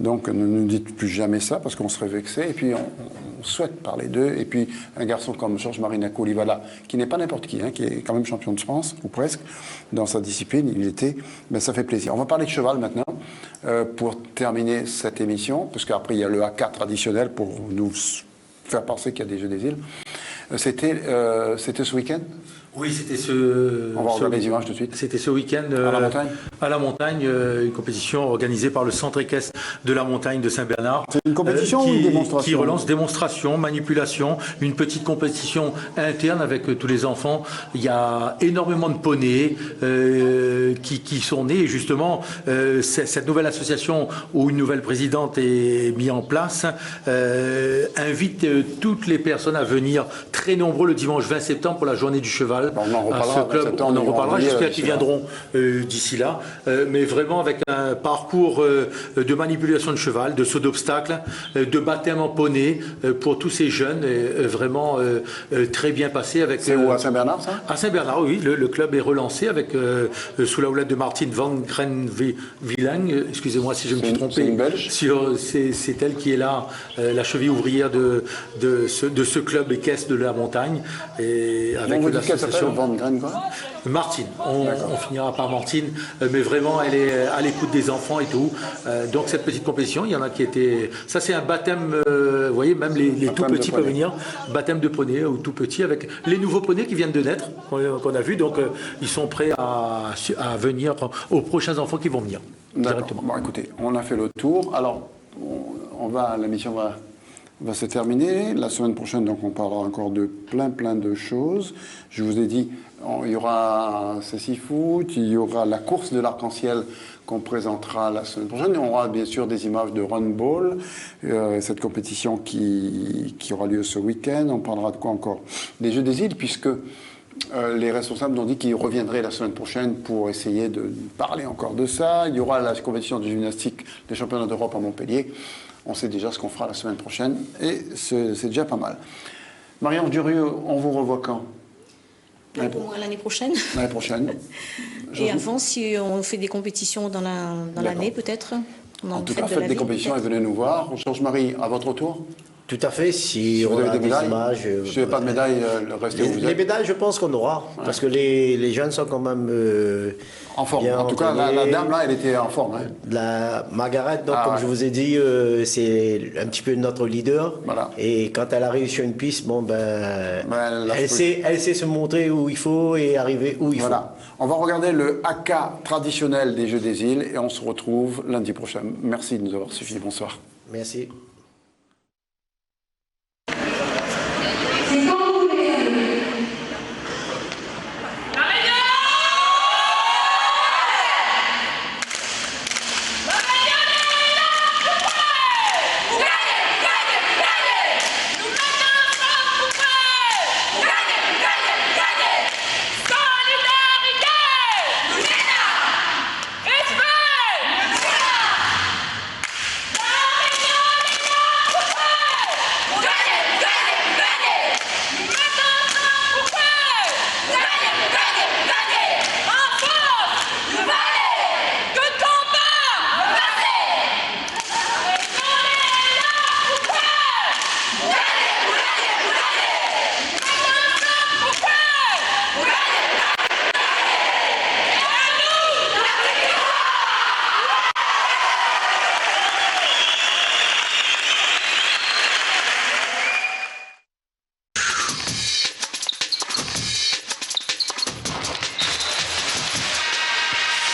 [SPEAKER 1] Donc ne nous dites plus jamais ça parce qu'on serait vexé. Et puis on souhaite parler d'eux. Et puis un garçon comme Georges-Marie Nakoulivala, qui n'est pas n'importe qui, hein, qui est quand même champion de France, ou presque, dans sa discipline, il était, ben, ça fait plaisir. On va parler de cheval maintenant pour terminer cette émission, parce qu'après il y a le AK traditionnel pour nous faire penser qu'il y a des Jeux des îles. C'était ce week-end ?
[SPEAKER 2] Oui, c'était ce...
[SPEAKER 1] On va regarder les images tout de suite.
[SPEAKER 2] C'était ce week-end à la montagne, une compétition organisée par le centre équestre de la montagne de Saint-Bernard.
[SPEAKER 1] C'est une compétition ou une démonstration ?
[SPEAKER 2] Qui relance démonstration, manipulation, une petite compétition interne avec tous les enfants. Il y a énormément de poneys qui sont nés. Et justement, cette nouvelle association où une nouvelle présidente est mise en place invite toutes les personnes à venir très nombreux le dimanche 20 septembre pour la journée du cheval.
[SPEAKER 1] On en reparlera,
[SPEAKER 2] à ce club, on en reparlera, j'espère qu'ils viendront d'ici là, mais vraiment avec un parcours de manipulation de cheval, de saut d'obstacle, de baptême en poney pour tous ces jeunes, vraiment très bien passé.
[SPEAKER 1] C'est où, à Saint-Bernard, ça ?
[SPEAKER 2] À Saint-Bernard, oui, le club est relancé avec, sous la houlette de Martine van Grenvilang, excusez-moi si je me suis trompé,
[SPEAKER 1] c'est une Belge.
[SPEAKER 2] C'est elle qui est là, la cheville ouvrière de ce club équestre de la montagne, et avec l'association Martine, on finira par Martine, mais vraiment elle est à l'écoute des enfants et tout. Donc cette petite compétition, il y en a qui étaient... Ça c'est un baptême, vous voyez, même les tout petits peuvent venir, baptême de poney ou tout petit, avec les nouveaux poneys qui viennent de naître, qu'on a vu, donc ils sont prêts à venir aux prochains enfants qui vont venir directement.
[SPEAKER 1] Bon, écoutez, on a fait le tour, alors la mission va se terminer. La semaine prochaine, donc, on parlera encore de plein de choses. Je vous ai dit, il y aura un Cécifoot, il y aura la course de l'arc-en-ciel qu'on présentera la semaine prochaine. On aura bien sûr des images de Run Ball, cette compétition qui aura lieu ce week-end. On parlera de quoi encore ? Des Jeux des îles, puisque les responsables ont dit qu'ils reviendraient la semaine prochaine pour essayer de parler encore de ça. Il y aura la compétition de gymnastique des championnats d'Europe à Montpellier. On sait déjà ce qu'on fera la semaine prochaine et c'est déjà pas mal. Marie-Ange Durieux, on vous revoit quand ?
[SPEAKER 4] Pour moi, l'année prochaine.
[SPEAKER 1] L'année prochaine.
[SPEAKER 4] Et avant, si on fait des compétitions dans l'année, peut-être.
[SPEAKER 1] En tout cas, faites des compétitions et venez nous voir. Georges-Marie, à votre tour ?
[SPEAKER 7] Tout à fait, si
[SPEAKER 1] vous
[SPEAKER 7] on
[SPEAKER 1] avez
[SPEAKER 7] a
[SPEAKER 1] des médailles,
[SPEAKER 7] images...
[SPEAKER 1] si vous n'avez pas de médailles, restez où vous êtes.
[SPEAKER 7] Les médailles, je pense qu'on aura, parce que les jeunes sont quand même
[SPEAKER 1] en forme. En tout cas, la dame, là, elle était en forme. Hein.
[SPEAKER 7] La Margaret, donc, comme je vous ai dit, c'est un petit peu notre leader.
[SPEAKER 1] Voilà.
[SPEAKER 7] Et quand elle arrive sur une piste, elle sait se montrer où il faut et arriver où il faut.
[SPEAKER 1] On va regarder le AK traditionnel des Jeux des îles et on se retrouve lundi prochain. Merci de nous avoir suivis. Bonsoir.
[SPEAKER 7] Merci.